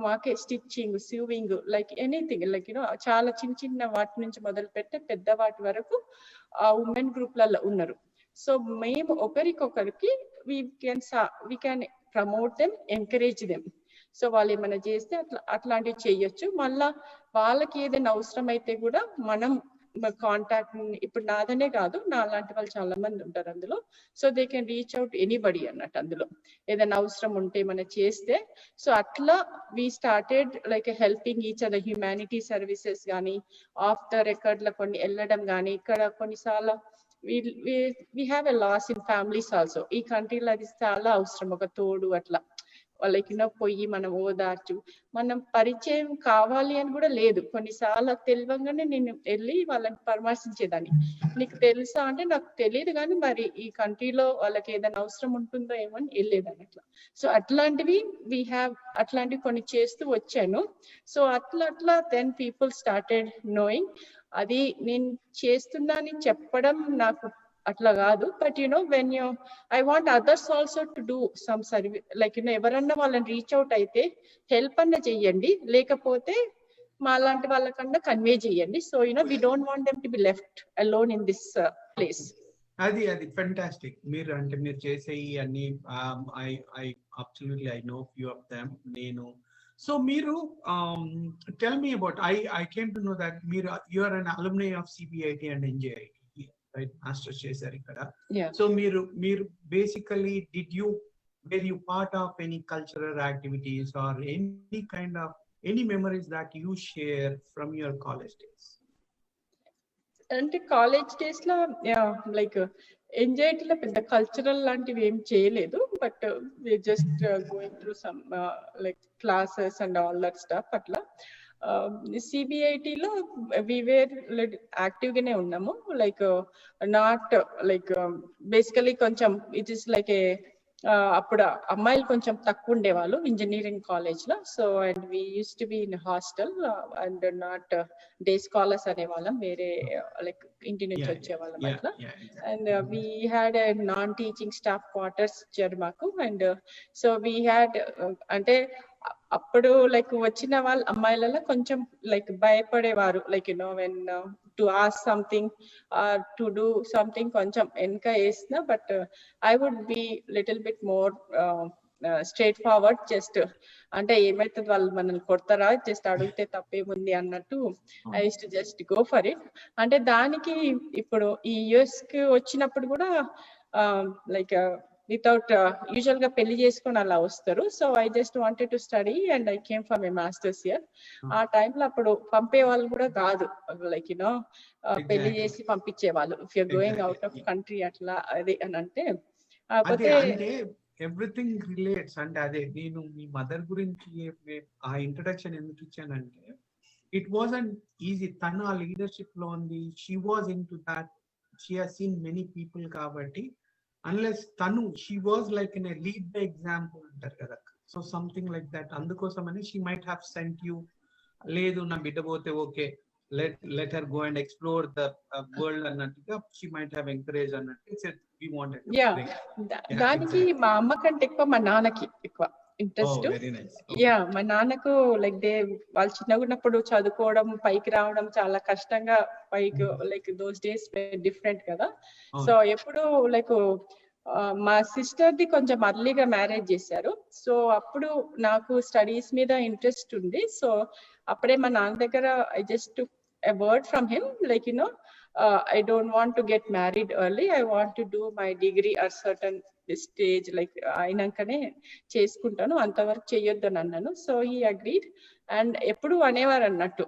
S2: మాకే stitching, sewing, like anything, like చాలా చిన్న చిన్న వాటి నుంచి మొదలు పెట్టే పెద్ద వాటి వరకు ఆ ఉమెన్ గ్రూప్లలో ఉన్నారు. సో మేము ఒకరికొకరికి we can promote them, encourage them. So వాళ్ళు ఏమైనా చేస్తే అట్లాంటివి చెయ్యొచ్చు. మళ్ళా వాళ్ళకి ఏదైనా అవసరం అయితే కూడా మనం కాంటాక్ట్ ఇప్పుడు నాదనే కాదు, నా లాంటి వాళ్ళు చాలా మంది ఉంటారు అందులో. So they can reach out anybody అన్నట్టు అందులో ఏదైనా అవసరం ఉంటే మనం చేస్తే. సో అట్లా we started like helping each other, humanity services కానీ ఆఫ్ ద రికార్డ్ లో కొన్ని వెళ్ళడం కానీ. ఇక్కడ కొన్నిసార్లు we have a loss in families also. ఈ కంట్రీలో అది చాలా అవసరం, ఒక తోడు అట్లా వాళ్ళకి పోయి మనం ఓదార్చు, మనం పరిచయం కావాలి అని కూడా లేదు. కొన్నిసార్లు తెలియంగానే నేను వెళ్ళి వాళ్ళని పరామర్శించేదాన్ని. నీకు తెలుసా అంటే నాకు తెలియదు కానీ మరి ఈ కంట్రీలో వాళ్ళకి ఏదైనా అవసరం ఉంటుందో ఏమో అని వెళ్ళేదాన్ని అట్లా. సో అట్లాంటివి అట్లాంటివి కొన్ని చేస్తూ వచ్చాను. సో అట్లా దెన్ పీపుల్ స్టార్టెడ్ నోయింగ్. అది నేను చేస్తున్నానని చెప్పడం నాకు అట్లా కాదు, but when I want others also to do some service, like ఎవరన్నా వాళ్ళని రీచ్ అవుట్ అయితే హెల్ప్ అన్న చెయ్యండి, లేకపోతే మా లాంటి వాళ్ళకన్నా కన్వే చేయండి. So we don't want them to be left alone in this place.
S1: అది ఫెంటాస్టిక్. మీరు చేసే అన్ని I absolutely I know few of them. So మీరు tell me about, I came to know that you are an alumni of CBIT and NJIT, right? Masters చేశారు ఇక్కడ. So మీరు basically were you part of any cultural activities or any kind of memories that you share from your college days?
S2: అంటే college days లో like NJIT లో పెద్ద cultural లాంటివి ఏం చేయలేదు, but just going through some like classes and all that stuff అట్లా. CBIT లో we were active గానే ఉన్నాము, లైక్ నాట్ లైక్ బేసికలీ కొంచెం ఇట్ ఇస్ లైక్ ఏ అప్పుడు అమ్మాయిలు కొంచెం తక్కువ ఉండేవాళ్ళు ఇంజనీరింగ్ కాలేజ్ లో. So and we use to be in hostel and not day scholars అనేవాళ్ళం, వేరే లైక్ ఇంటి నుంచి వచ్చేవాళ్ళం అట్లా. And we had non teaching staff quarters ఇచ్చారు మాకు. అండ్ సో వీ హ్యాడ్ అంటే అప్పుడు లైక్ వచ్చిన వాళ్ళ అమ్మాయిలలో కొంచెం లైక్ భయపడేవారు, like when to ask something or to do something కొంచెం వెనక వేసిన. But I would be little bit more straightforward. Just అంటే ఏమైతుంది వాళ్ళు మనల్ని కొడతారా, జస్ట్ అడిగితే తప్పేముంది అన్నట్టు I use to just go for it. అంటే దానికి ఇప్పుడు ఈ US కి వచ్చినప్పుడు కూడా లైక్ వితౌట్ యూజువల్ గా పెళ్లి చేసుకొని అలా వస్తారు. So I just wanted to study and I came for my masters year. ఆ టైంలో అప్పుడు పంపే వాళ్ళు కూడా కాదు, లైక్ పెళ్లి చేసి పంపించే వాళ్ళు, if you're going out of country అట్లా అది అని అంటే.
S1: Everything relates. అంటే అదే నేను మీ మదర్ గురించి ఆ ఇంట్రడక్షన్ ఎందుకు ఇచ్చానంటే, ఇట్ వాజంట్ ఈజీ. తను ఆ లీడర్షిప్ లో ఉంది, she was in to that, she has seen many people. కాబట్టి unless tanu she was like in a lead by example antar kada, so something like that. Andukosamani she might have sent you, ledu na bidda bothe okay, let her go and explore the world annattuga she might have encouraged annattu said we wanted to
S2: daniki ma amma kante ekku ma naanaki ekku interest. మా నాన్నకు like వాళ్ళు చిన్నగా ఉన్నప్పుడు చదువుకోవడం, పైకి రావడం చాలా కష్టంగా, పైకి లైక్ దోస్ డేస్ డిఫరెంట్ కదా. సో ఎప్పుడు లైక్ మా సిస్టర్ ది కొంచెం అర్లీగా మ్యారేజ్ చేశారు. సో అప్పుడు నాకు స్టడీస్ మీద ఇంట్రెస్ట్ ఉంది. సో అప్పుడే మా నాన్న దగ్గర I just took a word from him, like I don't want to get married early. I want to do my degree at certain stage, like అయినాకనే చేసుకుంటాను, అంతవరకు చెయ్యొద్దు అని అన్నాను. So he agreed. అండ్ ఎప్పుడు అనేవారు అన్నట్టు,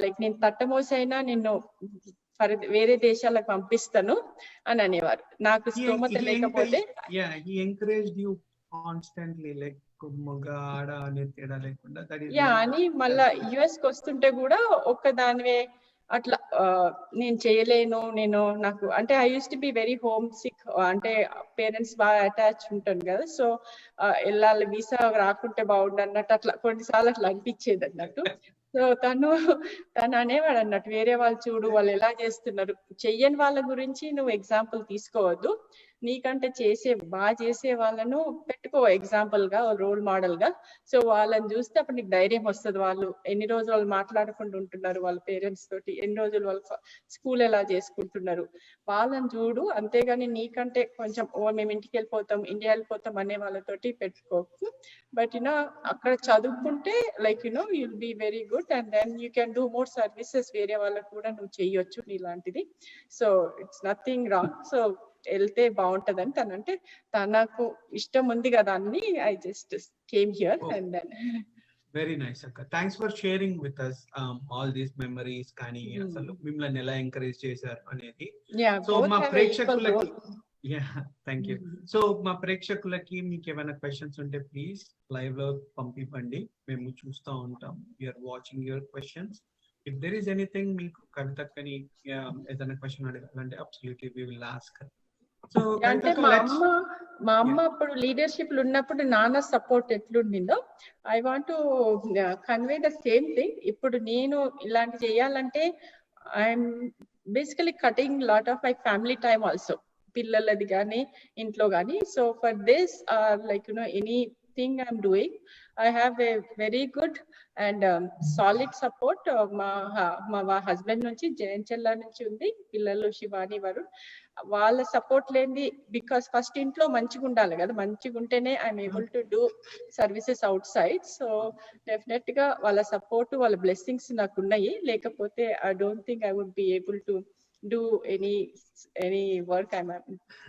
S2: లైక్ నేను తట్టమోసైనా నిన్ను వేరే దేశాలకు పంపిస్తాను అని అనేవారు. నాకు స్తోమత లేకపోతే అని మళ్ళా US కి వస్తుంటే కూడా ఒక్కదానివే అట్లా నేను చేయలేను, నాకు అంటే I use to be very homesick, అంటే పేరెంట్స్ బాగా అటాచ్ ఉంటాను కదా. సో వెళ్ళాలి, వీసా రాకుంటే బాగుండు అన్నట్టు అట్లా కొన్నిసార్లు అట్లా అనిపించేది అన్నట్టు. సో తను అనేవాడు అన్నట్టు, వేరే వాళ్ళు చూడు వాళ్ళు ఎలా చేస్తున్నారు, చెయ్యని వాళ్ళ గురించి నువ్వు ఎగ్జాంపుల్ తీసుకోవద్దు, నీకంటే బాగా చేసే వాళ్ళను పెట్టుకో ఎగ్జాంపుల్ గా, రోల్ మోడల్ గా. సో వాళ్ళని చూస్తే అప్పుడు నీకు ధైర్యం వస్తుంది. వాళ్ళు ఎన్ని రోజులు వాళ్ళు మాట్లాడకుండా ఉంటున్నారు వాళ్ళ పేరెంట్స్ తోటి, ఎన్ని రోజులు వాళ్ళు స్కూల్ ఎలా చేసుకుంటున్నారు, వాళ్ళని చూడు. అంతేగాని నీకంటే కొంచెం మేము ఇంటికి వెళ్ళిపోతాం, ఇండియా వెళ్ళిపోతాం అనే వాళ్ళతోటి పెట్టుకోకు. బట్ అక్కడ చదువుకుంటే like you'll be very good and then you can do more services. వేరే వాళ్ళకు కూడా నువ్వు చెయ్యొచ్చు నీలాంటిది. So it's nothing wrong. So వెళ్తే బాగుంటదని తనంటే, తనకు ఇష్టం ఉంది కదా అన్ని. I just came here and then.
S1: Very nice అక్క. Thanks for sharing with us all these memories. కానీ అసలు మిమ్మల్ని ఎలా ఎంకరేజ్ చేశారు అనేది. సో మా ప్రేక్షకులకి థ్యాంక్ యూ. సో మా ప్రేక్షకులకి మీకు ఏమైనా క్వశ్చన్స్ ఉంటే ప్లీజ్ లైవ్ లో పంపివ్వండి, మేము చూస్తూ ఉంటాం. You're watching your questions. If there is anything మీకు కవితక్కని ఏదైనా క్వశ్చన్ అడగాలంటే absolutely we will ask. So
S2: అంటే మా అమ్మ అప్పుడు లీడర్షిప్ లో ఉన్నప్పుడు నాన్న సపోర్ట్ ఎట్లుండిందో, I want to convey the same thing. ఇప్పుడు నేను ఇలాంటి చేయాలంటే I'm basically cutting lot of my family time also, పిల్లలది కానీ ఇంట్లో కానీ. So for this like anything I'm doing, I have a very good and solid support. మా husband నుంచి, జయన్ చెల్లా నుంచి ఉంది, పిల్లలు శివాని వరుణ్. వాళ్ళ సపోర్ట్ లేని, బికాస్ ఫస్ట్ ఇంట్లో మంచిగా ఉండాలి కదా, మంచిగా ఉంటేనే I'm able to do services outside. So definite గా వాళ్ళ సపోర్ట్, వాళ్ళ బ్లెస్సింగ్స్ నాకు ఉన్నాయి. లేకపోతే I don't think I would be able to do any work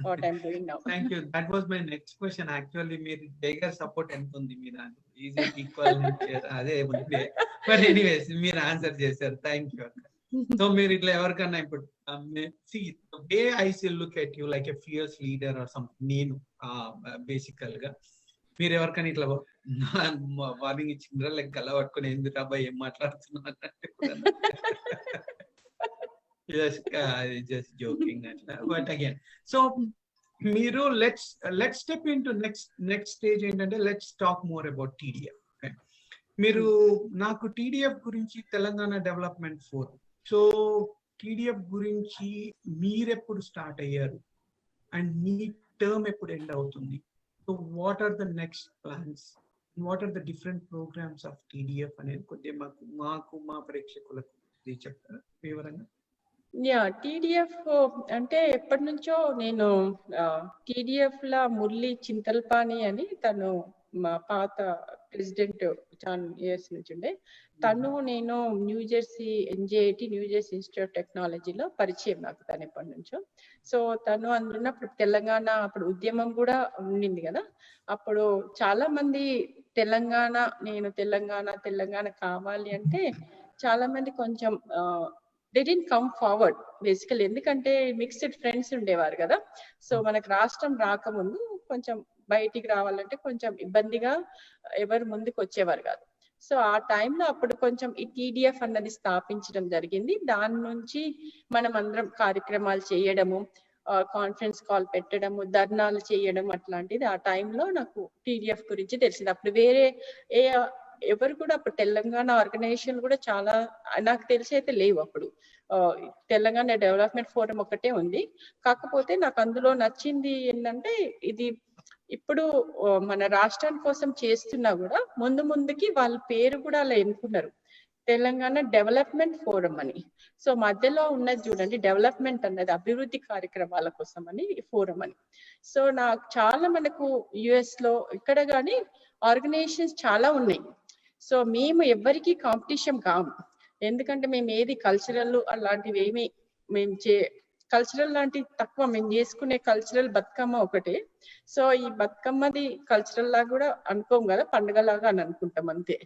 S2: what I'm doing now.
S1: Thank you. That was my next question. Actually మీరు దగ్గర support ఎంత ఉంది మీ దాంట్లో? Is it equal? అదే ఉంది. బట్ ఎనీవేస్ మీరు ఆన్సర్ చేశారు. థ్యాంక్ యూ అక్క. సో మీరు ఇట్లా ఎవరికన్నా ఇప్పుడు see the way I still look at you like a fierce leader or something. నేను బేసికల్ గా మీరు ఎవరికైనా ఇట్లా వార్నింగ్ ఇచ్చిండ్రా, లైక్ గల్ల పట్టుకుని ఎందుకు అబ్బాయి ఏం మాట్లాడుతున్నారు అంటే? just joking atla. But again, so మీరు let's step into next stage ఏంటంటే let's talk more about TDF. Okay, మీరు నాకు TDF గురించి Telangana development forum, so TDF గురించి మీరెప్పుడు స్టార్ట్ అయ్యారు అండ్ మీ టర్మ్ ఎప్పుడు ఎండ్ అవుతుంది? So what are the next plans, what are the different programmes of TDF అనేది కొద్దిగా మాకు మా ప్రేక్షకులకు చెప్తారా వివరంగా?
S2: TDF అంటే ఎప్పటి నుంచో నేను TDF లా మురళి చింతల్పాని అని, తను మా పాత ప్రెసిడెంట్ చాలా ఇయర్స్ నుంచి ఉండే తను, నేను New Jersey NJIT New Jersey institute of టెక్నాలజీలో పరిచయం నాకు తను ఎప్పటి నుంచో. సో తను అందున్నప్పుడు తెలంగాణ అప్పుడు ఉద్యమం కూడా ఉండింది కదా, అప్పుడు చాలా మంది తెలంగాణ కావాలి అంటే చాలా మంది కొంచెం they didn't come forward basically, ఎందుకంటే మిక్స్డ్ ఫ్రెండ్స్ ఉండేవారు కదా. సో మనకు రాష్ట్రం రాకముందు కొంచెం బయటికి రావాలంటే కొంచెం ఇబ్బందిగా ఎవరు ముందుకు వచ్చేవారు కాదు. సో ఆ టైంలో అప్పుడు కొంచెం ఈ TDF అన్నది స్థాపించడం జరిగింది. దాని నుంచి మనం అందరం కార్యక్రమాలు చేయడము, కాన్ఫరెన్స్ కాల్ పెట్టడము, ధర్నాలు చేయడం అట్లాంటిది. ఆ టైంలో నాకు TDF గురించి తెలిసింది. అప్పుడు వేరే ఎవరు కూడా అప్పుడు తెలంగాణ ఆర్గనైజేషన్ కూడా చాలా నాకు తెలిసి అయితే లేవు. అప్పుడు తెలంగాణ డెవలప్మెంట్ ఫోరం ఒకటే ఉంది. కాకపోతే నాకు అందులో నచ్చింది ఏంటంటే, ఇది ఇప్పుడు మన రాష్ట్రం కోసం చేస్తున్నా కూడా ముందుకి వాళ్ళ పేరు కూడా అలా ఎన్నుకున్నారు, తెలంగాణ డెవలప్మెంట్ ఫోరం అని. సో మధ్యలో ఉన్నది చూడండి, డెవలప్మెంట్ అన్నది అభివృద్ధి కార్యక్రమాల కోసం అని ఫోరం అని. సో నాకు చాలా మనకు US లో ఇక్కడ కానీ ఆర్గనైజేషన్స్ చాలా ఉన్నాయి. సో మేము ఎవరికి కాంపిటీషన్ కాము, ఎందుకంటే మేము ఏది కల్చరల్ అలాంటివి ఏమి కల్చరల్ లాంటివి తక్కువ. మేము చేసుకునే కల్చరల్ బతుకమ్మ ఒకటే. సో ఈ బతుకమ్మది కల్చరల్ లాగా కూడా అనుకోం కదా, పండుగలాగా అని అనుకుంటాం అంతే.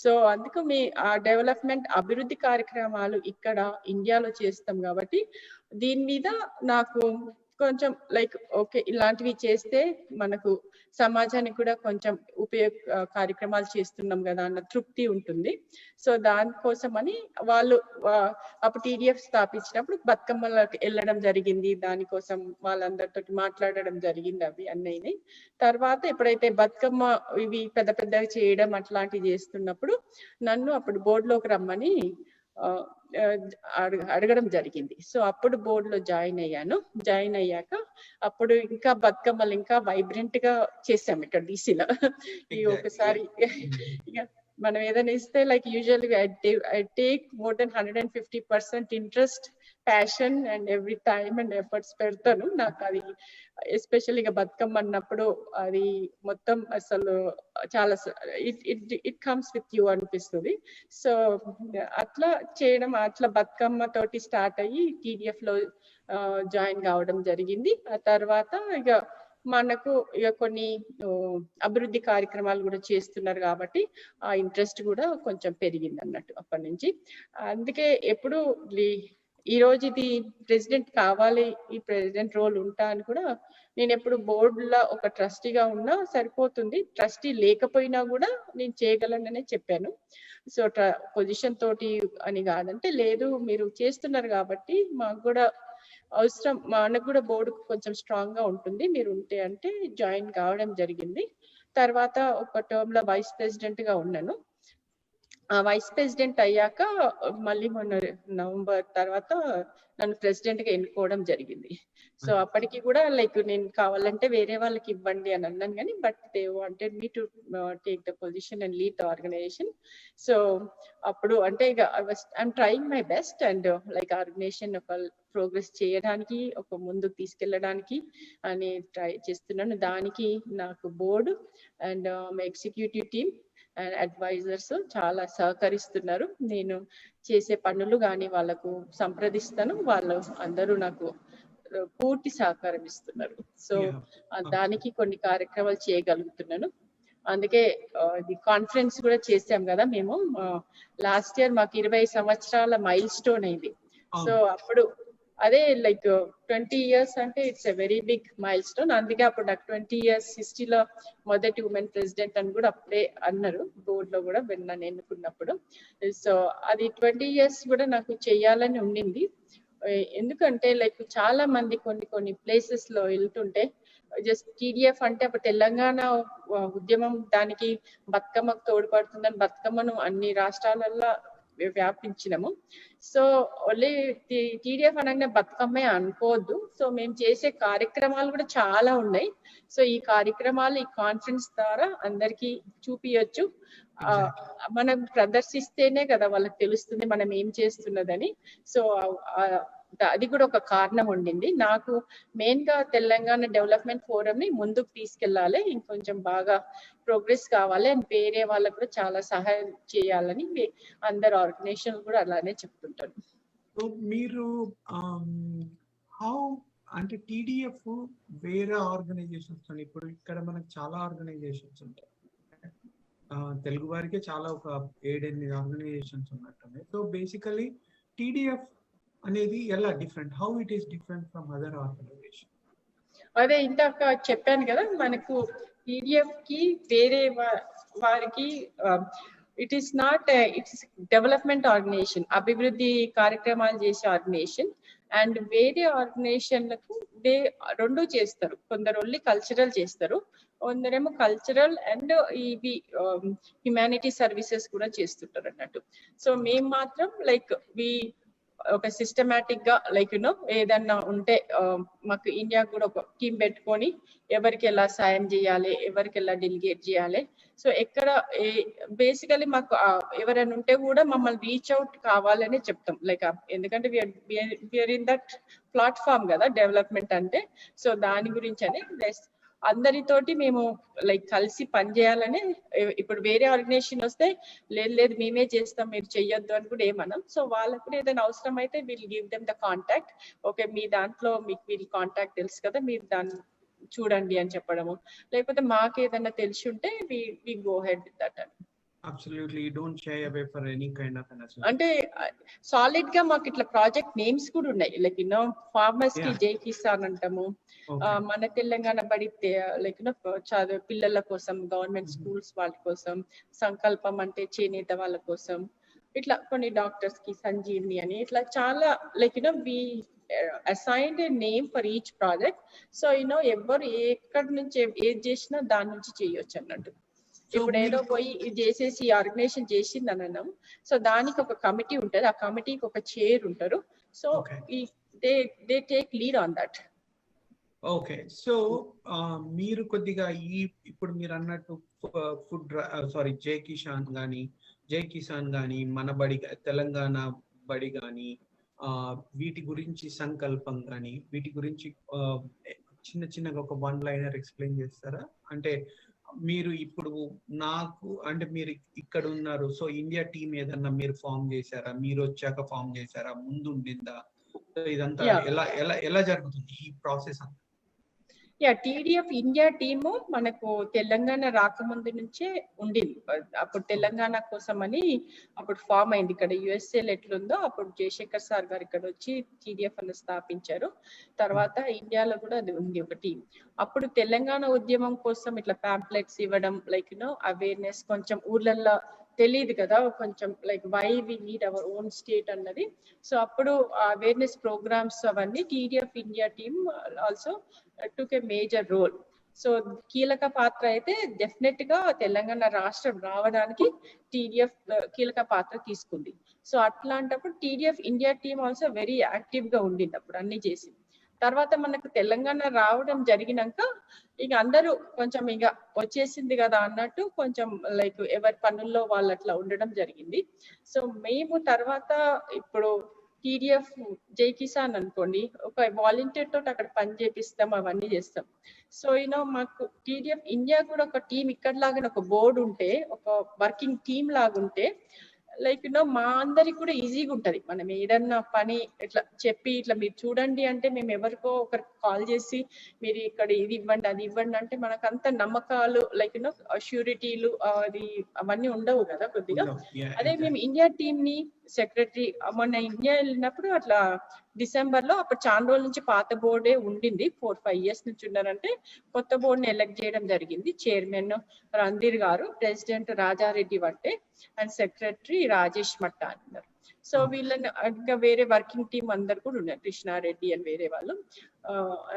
S2: సో అందుకు ఆ డెవలప్మెంట్ అభివృద్ధి కార్యక్రమాలు ఇక్కడ ఇండియాలో చేస్తాం కాబట్టి దీని మీద నాకు కొంచెం లైక్ ఓకే, ఇలాంటివి చేస్తే మనకు సమాజానికి కూడా కొంచెం ఉపయోగ కార్యక్రమాలు చేస్తున్నాం కదా అన్న తృప్తి ఉంటుంది. సో దానికోసమని వాళ్ళు అప్పుడు TDF స్థాపించినప్పుడు బతుకమ్మలకు వెళ్ళడం జరిగింది. దానికోసం వాళ్ళందరితో మాట్లాడడం జరిగింది, అవి అన్నయ్యని. తర్వాత ఎప్పుడైతే బతుకమ్మ ఇవి పెద్దగా చేయడం అట్లాంటివి చేస్తున్నప్పుడు నన్ను అప్పుడు బోర్డులోకి రమ్మని అడగడం జరిగింది. సో అప్పుడు బోర్డులో జాయిన్ అయ్యాను. జాయిన్ అయ్యాక అప్పుడు ఇంకా బతుకమ్మలు ఇంకా వైబ్రెంట్ గా చేసాం ఇక్కడ డీసీలో. ఈ ఒకసారి ఇక మనం ఏదైనా ఇస్తే like usually I take more than 150% interest, passion and every time and efforts పెడతాను. నాకు అది ఎస్పెషల్లీ బతుకమ్మ అన్నప్పుడు అది మొత్తం అసలు చాలా ఇట్ కమ్స్ విత్ యూ అనిపిస్తుంది. సో అట్లా చేయడం, అట్లా బతుకమ్మ తోటి స్టార్ట్ అయ్యి TDF లో జాయిన్ కావడం జరిగింది. ఆ తర్వాత ఇక మనకు ఇక కొన్ని అభివృద్ధి కార్యక్రమాలు కూడా చేస్తున్నారు కాబట్టి ఆ ఇంట్రెస్ట్ కూడా కొంచెం పెరిగింది అన్నట్టు అప్పటి నుంచి. అందుకే ఎప్పుడు ఈ రోజు ఇది ప్రెసిడెంట్ కావాలి, ఈ ప్రెసిడెంట్ రోల్ ఉంటా అని కూడా నేను ఎప్పుడు బోర్డులో ఒక ట్రస్టీగా ఉన్నా సరిపోతుంది, ట్రస్టీ లేకపోయినా కూడా నేను చేయగలననే చెప్పాను. సో పొజిషన్ తోటి అని కాదంటే, లేదు మీరు చేస్తున్నారు కాబట్టి మాకు కూడా అవసరం, మనకు కూడా బోర్డు కొంచెం స్ట్రాంగ్ గా ఉంటుంది మీరు ఉంటే అంటే జాయిన్ కావడం జరిగింది. తర్వాత ఒక టర్మ్ లో వైస్ ప్రెసిడెంట్ గా ఉన్నాను. ఆ వైస్ ప్రెసిడెంట్ అయ్యాక మళ్ళీ మొన్న నవంబర్ తర్వాత నన్ను ప్రెసిడెంట్ గా ఎన్నుకోవడం జరిగింది. సో అప్పటికి కూడా లైక్ నేను కావాలంటే వేరే వాళ్ళకి ఇవ్వండి అని అన్నాను కానీ, but they wanted me to take the position and lead the organisation. So అప్పుడు అంటే ఇక I'm trying my best and like organisation ఒక ప్రోగ్రెస్ చేయడానికి, ఒక ముందుకు తీసుకెళ్ళడానికి అని ట్రై చేస్తున్నాను. దానికి నాకు board and my executive team and advisors చాలా సహకరిస్తున్నారు. నేను చేసే పనులు కానీ వాళ్ళకు సంప్రదిస్తాను, వాళ్ళు అందరూ నాకు పూర్తి సహకారం ఇస్తున్నారు. సో దానికి కొన్ని కార్యక్రమాలు చేయగలుగుతున్నాను. అందుకే ఇది కాన్ఫరెన్స్ కూడా చేసాం కదా మేము లాస్ట్ ఇయర్, మాకు 20 సంవత్సరాల మైల్ స్టోన్ అయింది. సో అప్పుడు అదే లైక్ 20 years అంటే it's a very big milestone. అందుకే అప్పుడు నాకు 20 years హిస్టరీలో మొదటి ఉమెన్ ప్రెసిడెంట్ అని కూడా అప్పుడే అన్నారు బోర్డులో కూడా నన్ను ఎన్నుకున్నప్పుడు. సో అది 20 years కూడా నాకు చెయ్యాలని ఉండింది. ఎందుకంటే లైక్ చాలా మంది కొన్ని ప్లేసెస్ లో వెళ్తుంటే జస్ట్ TDF అంటే అప్పుడు తెలంగాణ ఉద్యమం దానికి బతుకమ్మకు తోడ్పడుతుందని బతుకమ్మను అన్ని రాష్ట్రాలలో వ్యాపించినము. సో ఓన్లీ TDF అనగానే బతుకమ్మే అనుకోవద్దు. సో మేము చేసే కార్యక్రమాలు కూడా చాలా ఉన్నాయి. సో ఈ కార్యక్రమాలు ఈ కాన్ఫరెన్స్ ద్వారా అందరికి చూపియొచ్చు. మనం ప్రదర్శిస్తేనే కదా వాళ్ళకి తెలుస్తుంది మనం ఏం చేస్తున్నదని. సో అది కూడా ఒక కారణం ఉండింది నాకు. మెయిన్ గా తెలంగాణ డెవలప్మెంట్ ఫోరం ని ముందుకు తీసుకెళ్లాలి, ఇంకొంచెం బాగా ప్రోగ్రెస్ కావాలి అని వేరే వాళ్ళకు కూడా చాలా సహాయం చేయాలని అందరు ఆర్గనైజేషన్ కూడా అలానే చెప్తుంటారు.
S1: మీరు హౌ అంటే TDF వేరే ఆర్గనైజేషన్స్, ఇప్పుడు ఇక్కడ మనకు చాలా ఆర్గనైజేషన్స్ ఉంటాయి, తెలుగు వారికే చాలా ఒక 7-8 ఆర్గనైజేషన్స్ ఉన్నట్టున్నాయి. సో బేసికలీ TDF అనేది ఎలా different, how it is different from other organisation?
S2: అదే ఇందాక చెప్పాను కదా, మనకు TDF కి వేరే వారికి it is not, it's development organisation, అభివృద్ధి కార్యక్రమాలు చేసే ఆర్గనైజేషన్. అండ్ వేరే ఆర్గనైజేషన్లకు రెండు చేస్తారు, కొందరు ఓన్లీ కల్చరల్ చేస్తారు, కొందరేమో కల్చరల్ అండ్ ఇవి హ్యుమానిటీ సర్వీసెస్ కూడా చేస్తుంటారు అన్నట్టు. సో మేము మాత్రం లైక్ ఒక సిస్టమాటిక్ గా లైక్ ఏదన్నా ఉంటే మాకు ఇండియా కూడా ఒక టీం పెట్టుకొని ఎవరికి ఎలా సాయం చేయాలి, ఎవరికి ఎలా డెలిగేట్ చేయాలి. సో ఎక్కడ బేసికలీ మాకు ఎవరైనా ఉంటే కూడా మమ్మల్ని రీచ్ అవుట్ కావాలని చెప్తాం. లైక్ ఎందుకంటే వీఆర్ ఇన్ దట్ ప్లాట్ఫామ్ కదా డెవలప్మెంట్ అంటే. సో దాని గురించి అని అందరితోటి మేము లైక్ కలిసి పనిచేయాలని. ఇప్పుడు వేరే ఆర్గనైజేషన్ వస్తే లేదు మేమే చేస్తాం మీరు చెయ్యొద్దు అని కూడా ఏమన్నాం. సో వాళ్ళకు కూడా ఏదైనా అవసరం అయితే will give them the contact. Okay మీ దాంట్లో మీకు వీళ్ళ కాంటాక్ట్ తెలుసు కదా, మీరు దాన్ని చూడండి అని చెప్పడము, లేకపోతే మాకు ఏదైనా తెలిసి ఉంటే we go head with that అని.
S1: Absolutely, you don't shy away for any kind of an assistance.
S2: అంటే సాలిడ్ గా మాకు ఇట్లా ప్రాజెక్ట్ నేమ్స్ కూడా ఉన్నాయి, లైక్ ఫార్మర్స్ కి జై కిసాన్ అంటాము, మన తెలంగాణ బడి లైక్ చదువు పిల్లల కోసం గవర్నమెంట్ స్కూల్స్ వాళ్ళ కోసం, సంకల్పం అంటే చేనేత వాళ్ళ కోసం, ఇట్లా కొన్ని డాక్టర్స్ కి సంజీవిని అని, ఇట్లా చాలా like we assigned a name for each project. So ఎవరు ఎక్కడి నుంచి ఏది చేసినా దాని నుంచి చేయొచ్చు అన్నట్టు. ఇప్పుడు ఏదో పోయి ఇది చేసేసి ఆర్గనైజేషన్ చేసింది అని అన్నాం. సో దానికి ఒక కమిటీ ఉంటుంది, ఆ కమిటీకి ఒక చైర్ ఉంటారు. So they take lead on that.
S1: Okay, so మీరు కొద్దిగా ఇప్పుడు మీరు అన్నట్టు జై కిసాన్ గాని మన బడి తెలంగాణ బడి గాని వీటి గురించి సంకల్పం గాని వీటి గురించి చిన్నగా ఒక వన్ లైనర్ ఎక్స్ప్లెయిన్ చేస్తారా? అంటే మీరు ఇప్పుడు అంటే మీరు ఇక్కడ ఉన్నారు, సో ఇండియా టీం ఏదన్నా మీరు ఫామ్ చేశారా? మీరు వచ్చాక ఫామ్ చేశారా? ముందు ఉండిందా? ఇదంతా ఎలా జరుగుతుంది ఈ ప్రాసెస్ అంతా?
S2: TDF ఇండియా టీము మనకు తెలంగాణ రాకముందు నుంచే ఉండింది. అప్పుడు తెలంగాణ కోసం అని అప్పుడు ఫామ్ అయింది. ఇక్కడ యుఎస్ఏలో ఎట్లుందో అప్పుడు జయశేఖర్ సార్ గారు ఇక్కడ వచ్చి TDF అని స్థాపించారు. తర్వాత ఇండియాలో కూడా అది ఉంది ఒక టీం. అప్పుడు తెలంగాణ ఉద్యమం కోసం ఇట్లా పాంప్లెట్స్ ఇవ్వడం, లైక్ అవేర్నెస్, కొంచెం ఊర్లలో తెలియదు కదా, కొంచెం like why we need our own state అన్నది. సో అప్పుడు అవేర్నెస్ ప్రోగ్రామ్స్ అవన్నీ TDF India team also took a major role. So కీలక పాత్ర అయితే డెఫినెట్ గా తెలంగాణ రాష్ట్రం రావడానికి TDF కీలక పాత్ర తీసుకుంది. సో అట్లాంటప్పుడు TDF India team also very active గా ఉండింది అప్పుడు అన్ని చేసి. తర్వాత మనకు తెలంగాణ రావడం జరిగినాక ఇక అందరూ కొంచెం ఇక వచ్చేసింది కదా అన్నట్టు కొంచెం లైక్ ఎవరి పనుల్లో వాళ్ళు అట్లా ఉండడం జరిగింది. సో మేము తర్వాత ఇప్పుడు TDF జై కిసాన్ అనుకోండి, ఒక వాలంటీర్ తోటి అక్కడ పని చేపిస్తాం, అవన్నీ చేస్తాం. సో మాకు TDF ఇండియా కూడా ఒక టీం ఇక్కడ లాగా ఒక బోర్డు ఉంటే, ఒక వర్కింగ్ టీమ్ లాగా ఉంటే లైక్ మా అందరికి కూడా ఈజీగా ఉంటది. మనం ఏదన్నా పని ఇట్లా చెప్పి ఇట్లా మీరు చూడండి అంటే మేము ఎవరికో ఒకరికి కాల్ చేసి మీరు ఇక్కడ ఇది ఇవ్వండి అది ఇవ్వండి అంటే మనకు అంత నమ్మకాలు లైక్ ష్యూరిటీలు అది అవన్నీ ఉండవు కదా కొద్దిగా. అదే మేము ఇండియా టీమ్ ని సెక్రటరీ మొన్న ఇండియా వెళ్ళినప్పుడు అట్లా డిసెంబర్ లో అప్పుడు చాలా రోజుల నుంచి పాత బోర్డే ఉండింది, 4-5 years నుంచి ఉన్నారంటే కొత్త బోర్డుని ఎలక్ట్ చేయడం జరిగింది. చైర్మన్ రంధీర్ గారు, president Rajareddy Vatte and secretary Rajesh Matta అన్నారు. సో వీళ్ళని ఇంకా వేరే వర్కింగ్ టీం అందరు కూడా ఉన్నారు, కృష్ణారెడ్డి అని వేరే వాళ్ళు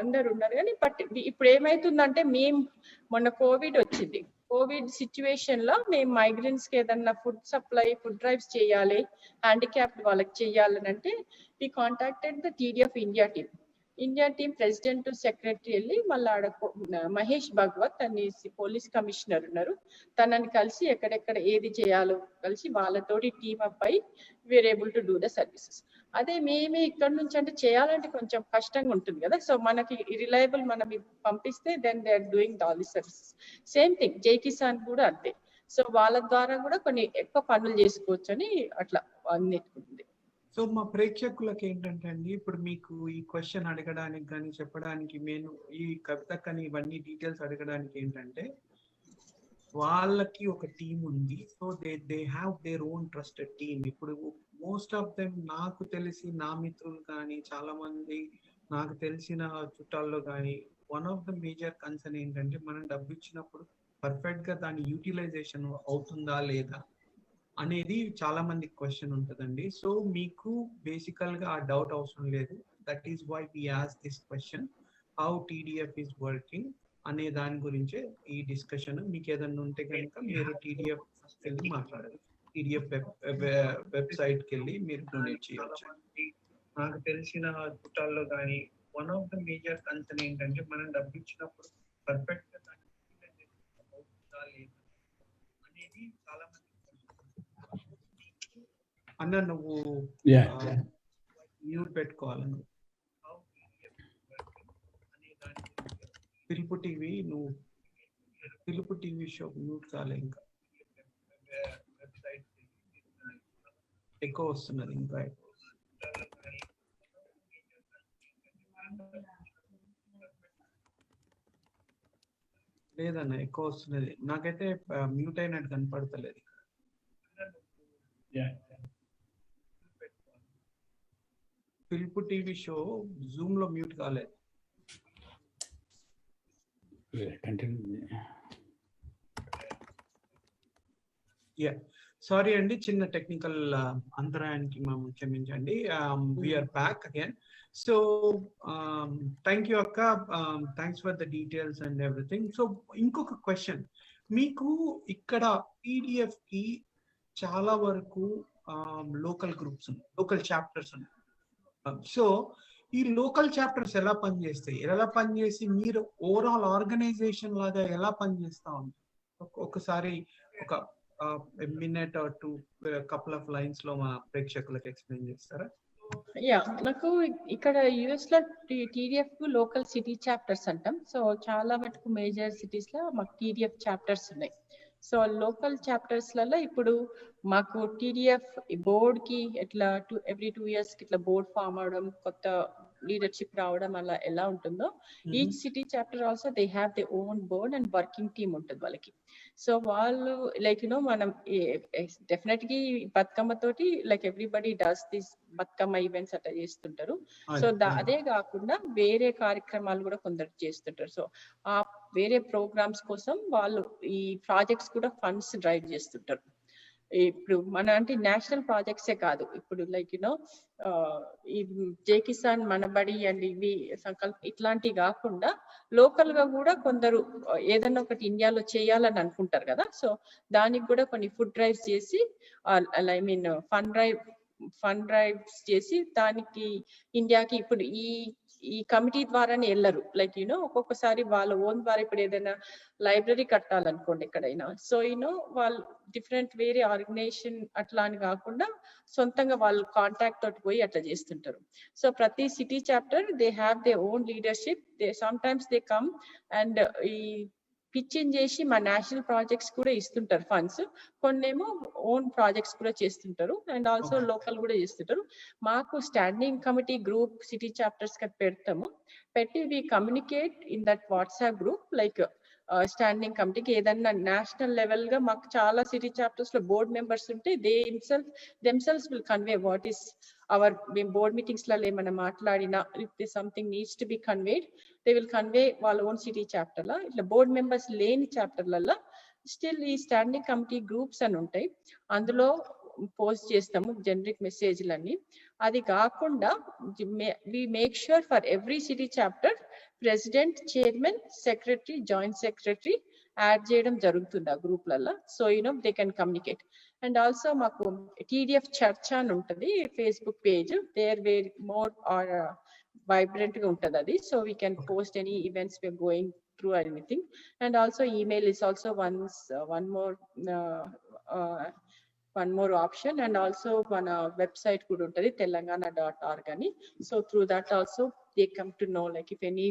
S2: అందరు ఉన్నారు. కానీ బట్ ఇప్పుడు ఏమైతుందంటే మేము మొన్న కోవిడ్ వచ్చింది, కోవిడ్ సిచ్యువేషన్ లో మేము మైగ్రెంట్స్ కి ఏదన్నా ఫుడ్ సప్లై, ఫుడ్ డ్రైవ్స్ చేయాలి, హ్యాండిక్యాప్డ్ వాళ్ళకి చేయాలని అంటే we contacted the TDF India team president secretary వెళ్ళి మళ్ళీ ఆడ మహేష్ భగవత్ అనేసి పోలీస్ కమిషనర్ ఉన్నారు, తనని కలిసి ఎక్కడెక్కడ ఏది చేయాలో కలిసి వాళ్ళతోటి టీమ్ అప్ అయి we're able to do the services. అదే మేమే ఇక్కడ నుంచి అంటే చేయాలంటే కొంచెం కష్టంగా ఉంటుంది కదా. సో మనకి రిలయబుల్ మనం పంపిస్తే then they are doing all the services. Same thing Jai Kisan కూడా అంతే. సో వాళ్ళ ద్వారా కూడా కొన్ని ఎక్కువ పనులు చేసుకోవచ్చు అని అట్లా అన్నిటికుంది.
S1: సో మా ప్రేక్షకులకి ఏంటంటే అండి, ఇప్పుడు మీకు ఈ క్వశ్చన్ అడగడానికి కానీ చెప్పడానికి నేను ఈ కవితకని ఇవన్నీ డీటెయిల్స్ అడగడానికి ఏంటంటే వాళ్ళకి ఒక టీం ఉంది. So they have their own trusted team. ఇప్పుడు మోస్ట్ ఆఫ్ దెమ్ నాకు తెలిసి నా మిత్రులు కానీ చాలా మంది నాకు తెలిసిన చుట్టాల్లో కానీ one of the major concern ఏంటంటే మనం డబ్బు ఇచ్చినప్పుడు పర్ఫెక్ట్ గా దాని యూటిలైజేషన్ అవుతుందా లేదా అనేది చాలా మందికి క్వశ్చన్ ఉంటుందండి. సో మీకు బేసికల్ గా ఆ డౌట్ అవసరం లేదు. That is why we ask this question, how TDF is working అనే దాని గురించే ఈ డిస్కషన్. మీకు ఏదన్నా ఉంటే కనుక మీరు TDF వెళ్ళి మాట్లాడాలి, TDF వెబ్సైట్ కి వెళ్ళి మీరు డొనేట్ చేయవచ్చు. నాకు తెలిసిన చుట్టాల్లో కానీ one of the major concern ఏంటంటే మనం డబ్బు ఇచ్చినప్పుడు పర్ఫెక్ట్ గా అవుతుందా లేదా అనేది చాలా మంది. అన్న నువ్వు మ్యూట్ పెట్టుకోవాలి. పిలుపు టీవీ నువ్వు పిలుపు టీవీ షో మ్యూట్ కాలే, ఇంకా ఎక్కువ వస్తున్నది, ఇంకా లేదన్న ఎక్కువ వస్తున్నది. నాకైతే మ్యూట్ అయినట్టు కనపడతలేదు. పిలుపు టీవీ షో జూమ్ లో మ్యూట్ కాలేదు. సారీ అండి, చిన్న టెక్నికల్ అంతరాయానికి మేము క్షమించండి. We are back again. So thank you అక్క, thanks for the details and everything. So ఇంకొక క్వశ్చన్, మీకు ఇక్కడ టీడీఎఫ్ కి చాలా వరకు లోకల్ గ్రూప్స్ ఉన్నాయి, లోకల్ చాప్టర్స్ ఉన్నాయి. సో ఈ లోకల్ చాప్టర్స్ ఎలా పనిచేస్తాయి, ఎలా పనిచేసి మీరు ఓవరాల్ ఆర్గనైజేషన్ లాగా ఎలా పనిచేస్తా ఉంటారు? ఒకసారి ఒక minute or two couple of lines లో మా ప్రేక్షకులకు ఎక్స్ప్లెయిన్ చేస్తారా?
S2: యా, నాకు ఇక్కడ యుఎస్ లో టీడీఎఫ్ లోకల్ సిటీ చాప్టర్స్ అంటాం. సో చాలా మటుకు మేజర్ సిటీస్ లో మాకు టీడీఎఫ్ చాప్టర్స్ ఉన్నాయి. సో లోకల్ చాప్టర్స్ లలో ఇప్పుడు మాకు టీడీఎఫ్ బోర్డ్ కి ఎట్లా ఎవ్రీ 2 years కి ఇట్లా బోర్డ్ ఫామ్ అవడం, కొత్త లీడర్షిప్ రావడం అలా ఎలా ఉంటుందో, each city chapter also they have they own board and working team ఉంటుంది వాళ్ళకి. సో వాళ్ళు లైక్ మనం డెఫినెట్ గా బతుకమ్మ తోటి like everybody does this Bathukamma events అట్లా చేస్తుంటారు. సో అదే కాకుండా వేరే కార్యక్రమాలు కూడా కొందరు చేస్తుంటారు. సో ఆ వేరే ప్రోగ్రామ్స్ కోసం వాళ్ళు ఈ ప్రాజెక్ట్స్ కూడా ఫండ్స్ డ్రైవ్ చేస్తుంటారు. ఇప్పుడు మన అంటే నేషనల్ ప్రాజెక్ట్సే కాదు, ఇప్పుడు లైక్ ఈ జై కిసాన్ మనబడి అండ్ ఇవి సంకల్ప్ ఇట్లాంటివి కాకుండా లోకల్ గా కూడా కొందరు ఏదన్నా ఒకటి ఇండియాలో చేయాలని అనుకుంటారు కదా. సో దానికి కూడా కొన్ని ఫుడ్ డ్రైవ్స్ చేసి ఐ మీన్ ఫండ్ డ్రైవ్స్ చేసి దానికి ఇండియాకి ఇప్పుడు ఈ కమిటీ ద్వారానే వెళ్ళరు. లైక్ ఒక్కొక్కసారి వాళ్ళ ఓన్ ద్వారా ఇప్పుడు ఏదైనా లైబ్రరీ కట్టాలనుకోండి ఎక్కడైనా, సో వాళ్ళు డిఫరెంట్ వేరే ఆర్గనైజేషన్ అట్లా అని కాకుండా సొంతంగా వాళ్ళు కాంటాక్ట్ తోటి పోయి అట్లా చేస్తుంటారు. సో ప్రతి city chapter they have they own leadership. They some times they come and ఈ పిచ్చింగ్ చేసి మా నేషనల్ ప్రాజెక్ట్స్ కూడా ఇస్తుంటారు ఫండ్స్, కొన్నేమో ఓన్ ప్రాజెక్ట్స్ కూడా చేస్తుంటారు అండ్ ఆల్సో లోకల్ కూడా చేస్తుంటారు. మాకు standing committee group city chapters పెడతాము, పెట్టి we communicate in that WhatsApp group. Like standing కమిటీకి ఏదన్నా నేషనల్ లెవెల్ గా మాకు చాలా సిటీ చాప్టర్స్ లో బోర్డ్ మెంబర్స్ ఉంటే they themselves will convey what is our board meetings లలో ఏమైనా మాట్లాడినా, if something needs to be conveyed, they will convey వాళ్ళ ఓన్ సిటీ చాప్టర్ లా. ఇట్లా బోర్డ్ మెంబర్స్ లేని చాప్టర్లలో స్టిల్ ఈ స్టాండింగ్ కమిటీ గ్రూప్స్ అని ఉంటాయి, అందులో పోస్ట్ చేస్తాము జనరిక్ మెసేజ్లన్నీ. అది కాకుండా we make sure for every city chapter president, chairman, secretary, joint secretary add చేయడం జరుగుతుంది ఆ గ్రూప్లలో. So they can communicate. And also మాకు టీడీఎఫ్ చర్చ అని ఉంటుంది Facebook page, there where more are vibrant గా ఉంటుంది అది. So we can post any events we're going through anything. And also email is also one more option. And also మన website కూడా ఉంటుంది telangana.org అని. So through that also they come to know like if any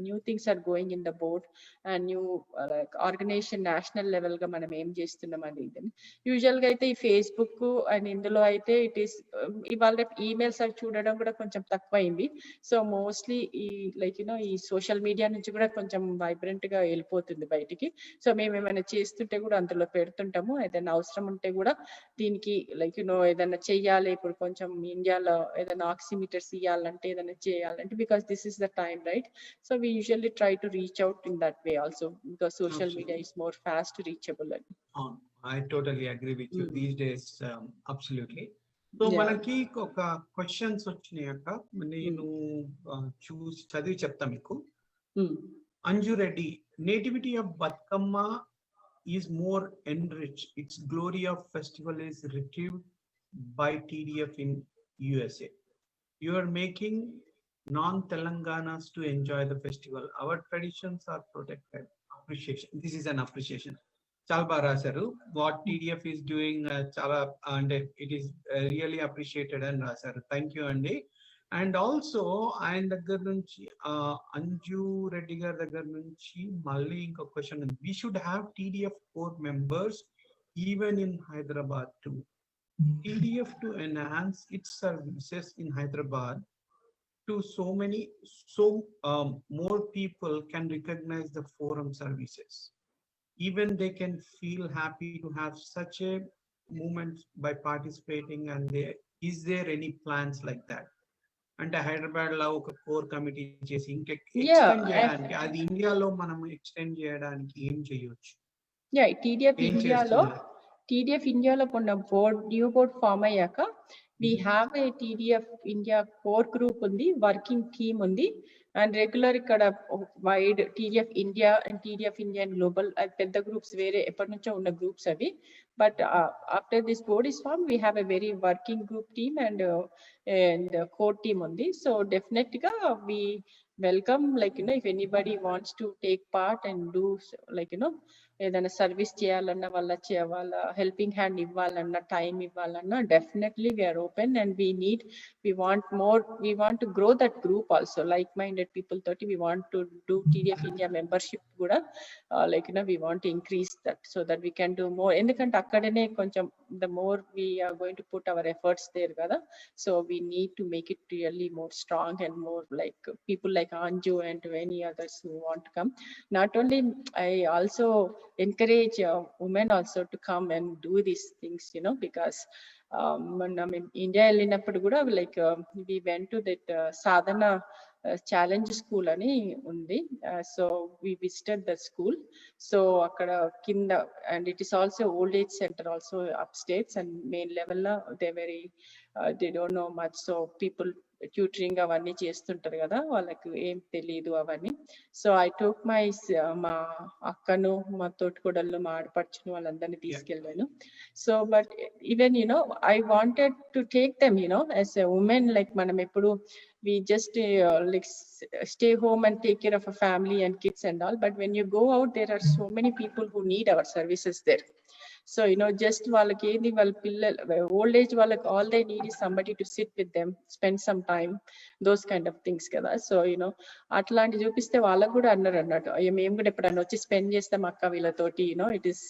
S2: new things are going in the board and new like organization national level ga manam em chestunnam అనేది. Usual గా అయితే ఈ Facebook and ఇందులో అయితే it is ఇవాళ emails అవి చూడడం కూడా కొంచెం తక్కువైంది. సో మోస్ట్లీ ఈ లైక్ ఈ సోషల్ మీడియా నుంచి కూడా కొంచెం వైబ్రెంట్ గా వెళ్ళిపోతుంది బయటికి. సో మేము ఏమైనా చేస్తుంటే కూడా అందులో పెడుతుంటాము, ఏదైనా అవసరం ఉంటే కూడా దీనికి లైక్ ఏదైనా చెయ్యాలి, ఇప్పుడు కొంచెం ఇండియాలో ఏదైనా ఆక్సిమీటర్స్ ఇవ్వాలంటే ఏదైనా చేయాలంటే because this is the time, right? So we usually try to reach out in that way also because social media is more fast reachable.
S1: I totally agree with you these days. Absolutely. So మనకి ఒక questions వచ్చినాయక నేను చూసి చదివి చెప్తా మీకు. Anju Reddy, nativity of Bathukamma is more enriched, its glory of festival is retrieved by TDF in USA. You are making non-Telanganas to enjoy the festival. Our traditions are protected. Appreciation. This is an appreciation. Chala rasaru. What TDF is doing, chala, and it is really appreciated and rasaru. Thank you, Andy. And also, ఆయన దగ్గర నుంచి అంజు రెడ్డి గారి దగ్గర నుంచి మళ్ళీ ఇంకో question ఉంది. We should have TDF core members even in Hyderabad too. TDF to enhance its services in Hyderabad to more people can recognize the forum services. Even they can feel happy to have such a movement by participating. And is there any plans like that? అంటే హైదరాబాద్ లో ఒక core committee చేసి ఇంకా extend చేయడానికి, అది ఇండియాలో మనం extend చేయడానికి ఏం చేయొచ్చు?
S2: టీడీఎఫ్ ఇండియాలో కొన్న న్యూ బోర్డ్ ఫామ్ అయ్యాక we have a TDF India core group undi, working team undi, and regular ikkada wide TDF India and TDF India and global pedda groups vere eppadi nuncho unna groups avi. But after this board is formed, we have a very working group team and core team undi. So definitely we welcome, like if anybody wants to take part and do, like ఏదైనా service చేయాలన్నా వాళ్ళ helping hand ఇవ్వాలన్నా time ఇవ్వాలన్నా definitely we're open and we want to grow that group also, like minded people తోటి we want to do TDF India membership కూడా we want to increase that so that we can do more, ఎందుకంటే అక్కడనే కొంచెం the more we are going to put our efforts there కదా, so we need to make it really more strong and more like people like Anju and any others who want to come. Not only, I also encourage women also to come and do these things, because India వెళ్ళినప్పుడు కూడా like we went to that Sadhana challenge school ani undi, so we visited the school. So akkada kinda, and it is also old age center also upstairs, and main level la they don't know much, so people tutoring avanni చేస్తుంటారు కదా, వాళ్ళకి ఏం తెలియదు అవన్నీ. So I took మా అక్కను, మా తోటికోడళ్ళు, మా ఆడపడుచును వాళ్ళందరినీ తీసుకెళ్ళాను. So but even I wanted to take them as a women, like మనం ఎప్పుడు we just like stay home and take care of a family and kids and all, but when you go out, there are so many people who need our services there. So just వాళ్ళకి ఏది వాళ్ళ పిల్లలు old age వాళ్ళకి all they need is somebody to sit with them, spend some time, those kind of things కదా. So అట్లాంటి చూపిస్తే వాళ్ళకు కూడా అన్నట్టు, అయ్యో మేము కూడా ఎప్పుడన్నా వచ్చి స్పెండ్ చేస్తాం అక్క వీళ్ళతోటి. It is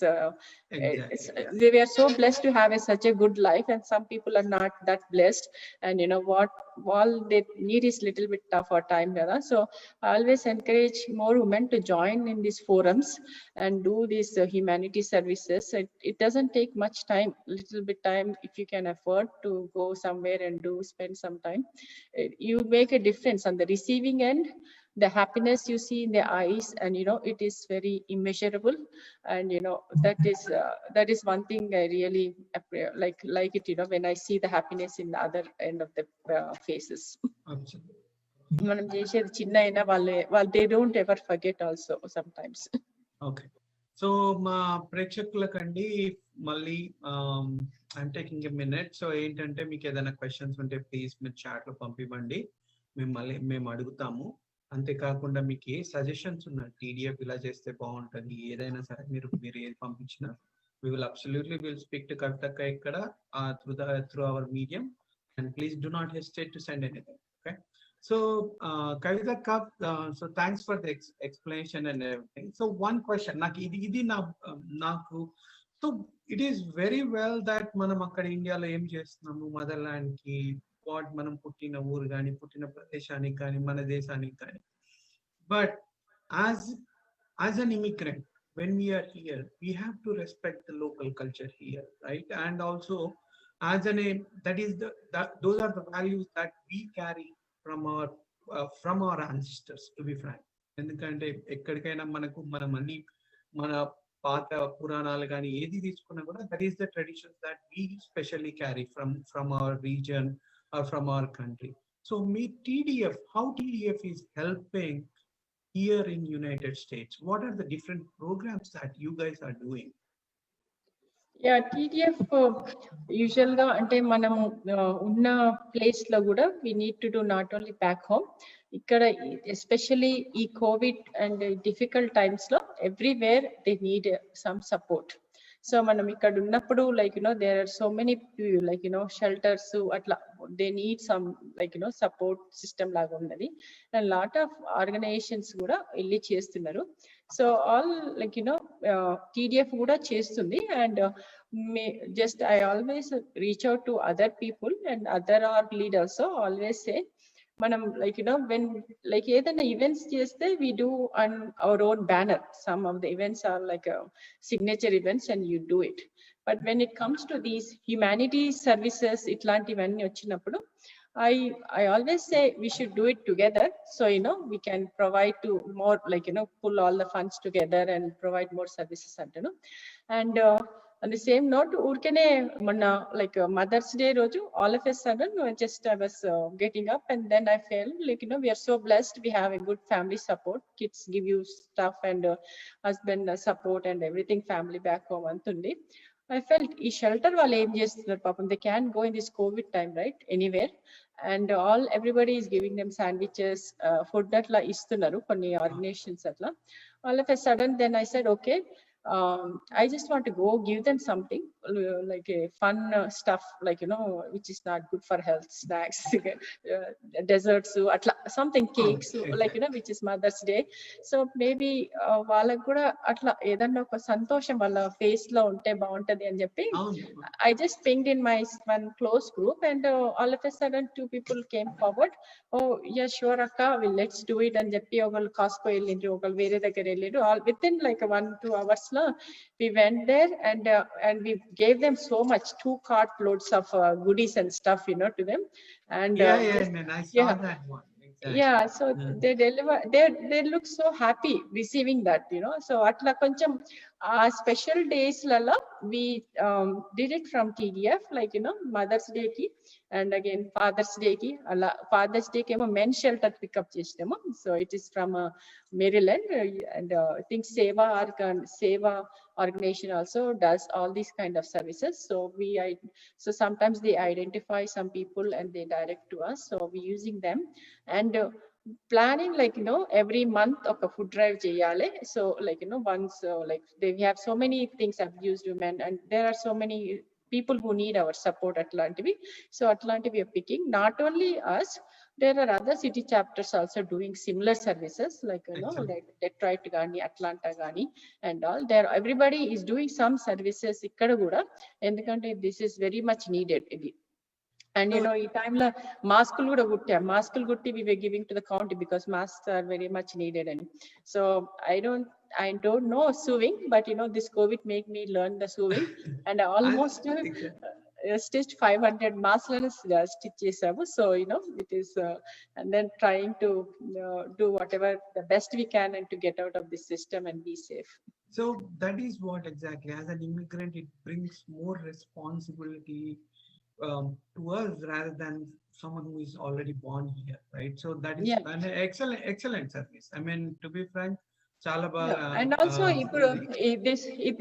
S2: we are so blessed to have such a good life, and some people are not that blessed, and what all they need is little bit tough for time kada. So I always encourage more women to join in these forums and do these humanity services. It doesn't take much time, little bit time. If you can afford to go somewhere and spend some time, you make a difference on the receiving end. The happiness you see in their eyes, and it is very immeasurable, and that is one thing I really like it, when I see the happiness in the other end of the faces. మనం చేసేది చిన్న అయినా వాళ్ళు they don't ever forget also sometimes.
S1: Okay, so మా ప్రేక్షకులకండి మళ్ళీ I'm taking a minute. So ఏంటంటే మీకు ఏదైనా క్వశ్చన్స్ ఉంటే ప్లీజ్ మీరు చాట్ లో పంపివ్వండి, మేము అడుగుతాము. అంతేకాకుండా మీకు ఏ సజెషన్స్ ఉన్నాయి, TDF ఇలా చేస్తే బాగుంటుంది, ఏదైనా సరే మీరు ఏది పంపించినా we will absolutely speak to Kavita ఇక్కడ through our medium, and please do not hesitate to send anything. Okay, so Kavita, so thanks for the explanation and everything. So one question నాకు so it is very well that మనం అక్కడ ఇండియాలో ఏం చేస్తున్నాము, motherland కి మనం పుట్టిన ఊరు కానీ, పుట్టిన ప్రదేశానికి కానీ, మన దేశానికి కానీ, but as an immigrant, when we are here, we have to respect the local culture here, right? And also as those are the values that we carry from our ancestors, to be frank. ఎందుకంటే ఎక్కడికైనా మన పాత పురాణాలు కానీ ఏది తీసుకున్నా కూడా that is the traditions that we specially carry from our region or from our country. So how TDF is helping here in United States? What are the different programs that you guys are doing?
S2: Yeah, TDF usual గా అంటే మనము ఉన్న place లో కూడా we need to do not only back home, ఇక్కడ especially ఈ Covid and difficult times లో everywhere they need some support. So మనం ఇక్కడ ఉన్నప్పుడు there are so many shelters atla, they need some support system laga unnadi, and lot of organizations kuda elli chestunnaru. So all TDF kuda chestundi, and just I always reach out to other people and other org leaders, so always say మనం when ఏదైనా events చేస్తే we do on our own banner. Some of the events are like signature events and you do it, but when it comes to these humanity services ఇట్లాంటివన్నీ వచ్చినప్పుడు I always say we should do it together, so we can provide to more pull all the funds together and provide more services and On the same note, urkene manna like Mother's Day roju, all of a sudden just I was getting up, and then I felt like, we are so blessed. We have a good family support. Kids give you stuff, and husband support and everything. Family back home antundi. I felt ఈ shelter వాళ్ళు ఏం చేస్తున్నారు పాపం. They can't go in this COVID time, right? Anywhere. And everybody is giving them sandwiches, food అట్లా ఇస్తున్నారు కొన్ని organizations అట్లా. All of a sudden, then I said, okay, I just want to go give them something like a fun stuff, like, which is not good for health, snacks, desserts, something cakes, like, which is Mother's Day. So maybe వాళ్ళకు కూడా అట్లా ఏదన్నా ఒక సంతోషం వాళ్ళ face లో ఉంటే బాగుంటది అని చెప్పి I just pinged in my one close group, and all of a sudden 2 people came forward. Oh yeah, sure akka, let's do it అని చెప్పి ఒకళ్ళు కాస్కో వెళ్ళిండ్రు, ఒకళ్ళు వేరే దగ్గర వెళ్ళిండ్రు. All within like 1-2 hours we went there, and we gave them so much, 2 cart loads of goodies and stuff, to them. And
S1: man, I saw that one. Exactly.
S2: Yeah, so they deliver, they look so happy receiving that, so atla koncham special days lala we did it from TDF, like, Mother's Day ki, and again Father's Day ki ala. Father's Day kemo men shelter pick up chestemo, so it is from Maryland, and I think Seva organization also does all these kind of services. So sometimes they identify some people and they direct to us, so we using them. And planning, like, every month of a food drive cheyale. So like, once like we have so many things, abused women, and there are so many people who need our support at Atlantivi. So Atlantivi are picking, not only us, there are other city chapters also doing similar services, like, like Detroit Gani, Atlanta Gani, and all. There everybody is doing some services ikkada kuda, endukante this is very much needed. And ఈ time la maskulu kuda kuttam, maskulu kutti we were giving to the county because masks are very much needed. And so I don't know sewing, but this COVID made me learn the sewing, and I almost stitched 500 masks stitch chesavu. So it is and then trying to do whatever the best we can and to get out of this system and be safe.
S1: So that is what exactly, as an immigrant, it brings more responsibility to us rather than someone who is already born here, right? So that is an excellent service. I mean, to be frank, chala baga.
S2: And also ఇప్పుడు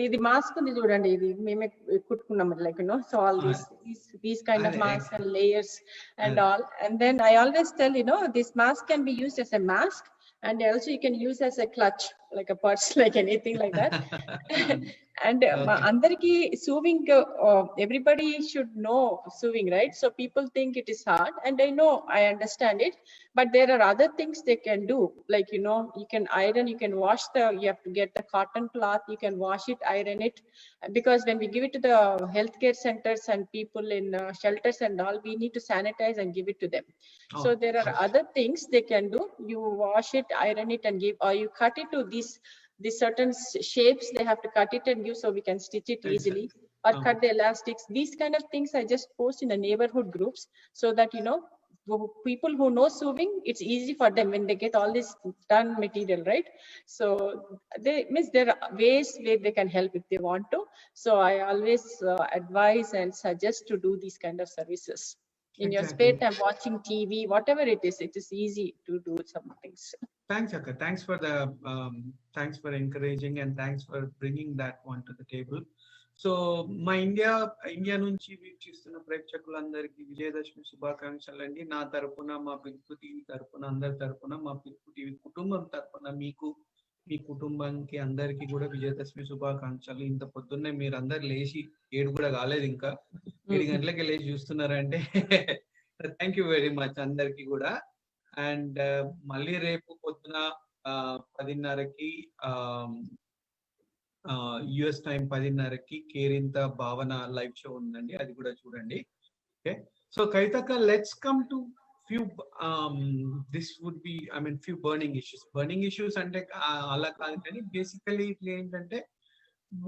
S2: ఇది mask ఉంది చూడండి, ఇది మేమే కుట్టుకున్నాం, like, so all these kind of masks and layers and all. And then I always tell, this mask can be used as a mask, and also you can use as a clutch, like a purse, like anything like that. And andarki sewing, everybody should know sewing, right? So people think it is hard, and I understand it, but there are other things they can do, like, you can iron, you can wash you have to get the cotton cloth, you can wash it, iron it, because when we give it to the healthcare centers and people in shelters and all, we need to sanitize and give it to them. So there are other things they can do. You wash it, iron it, and give, or you cut it to these certain shapes they have to cut it and give, so we can stitch it easily, or cut the elastics. These kind of things I just post in the neighborhood groups, so that people who know sewing, it's easy for them when they get all this done material, right? So there are ways where they can help if they want to. So I always advise and suggest to do these kind of services in your spare time, watching TV, whatever it is easy to do some things.
S1: Thanks, Akka. Thanks for encouraging, and thanks for bringing that one to the table. So మా India నుంచి వీక్షిస్తున్న ప్రేక్షకులందరికీ విజయదశమి శుభాకాంక్షలు అండి. నా తరపున, మా పిలుపు టీవీ తరపున, అందరి తరపున, మా పిలుపు టీవీ కుటుంబం తరపున మీకు, మీ కుటుంబానికి అందరికీ కూడా విజయదశమి శుభాకాంక్షలు. ఇంత పొద్దున్నే మీరు అందరు లేచి 7 కూడా కాలేదు, ఇంకా 7 గంటలకి లేచి చూస్తున్నారంటే థ్యాంక్ యూ వెరీ మచ్ అందరికి కూడా. అండ్ మళ్ళీ రేపు పొద్దున 10:30కి యుఎస్ టైం 10:30కి కేరింత భావన లైవ్ షో ఉందండి, అది కూడా చూడండి. ఓకే, సో కవితక్క, let's come to few this would be, I mean, few burning issues అంటే అలా కాదు, కానీ బేసికలీ ఇట్లా ఏంటంటే,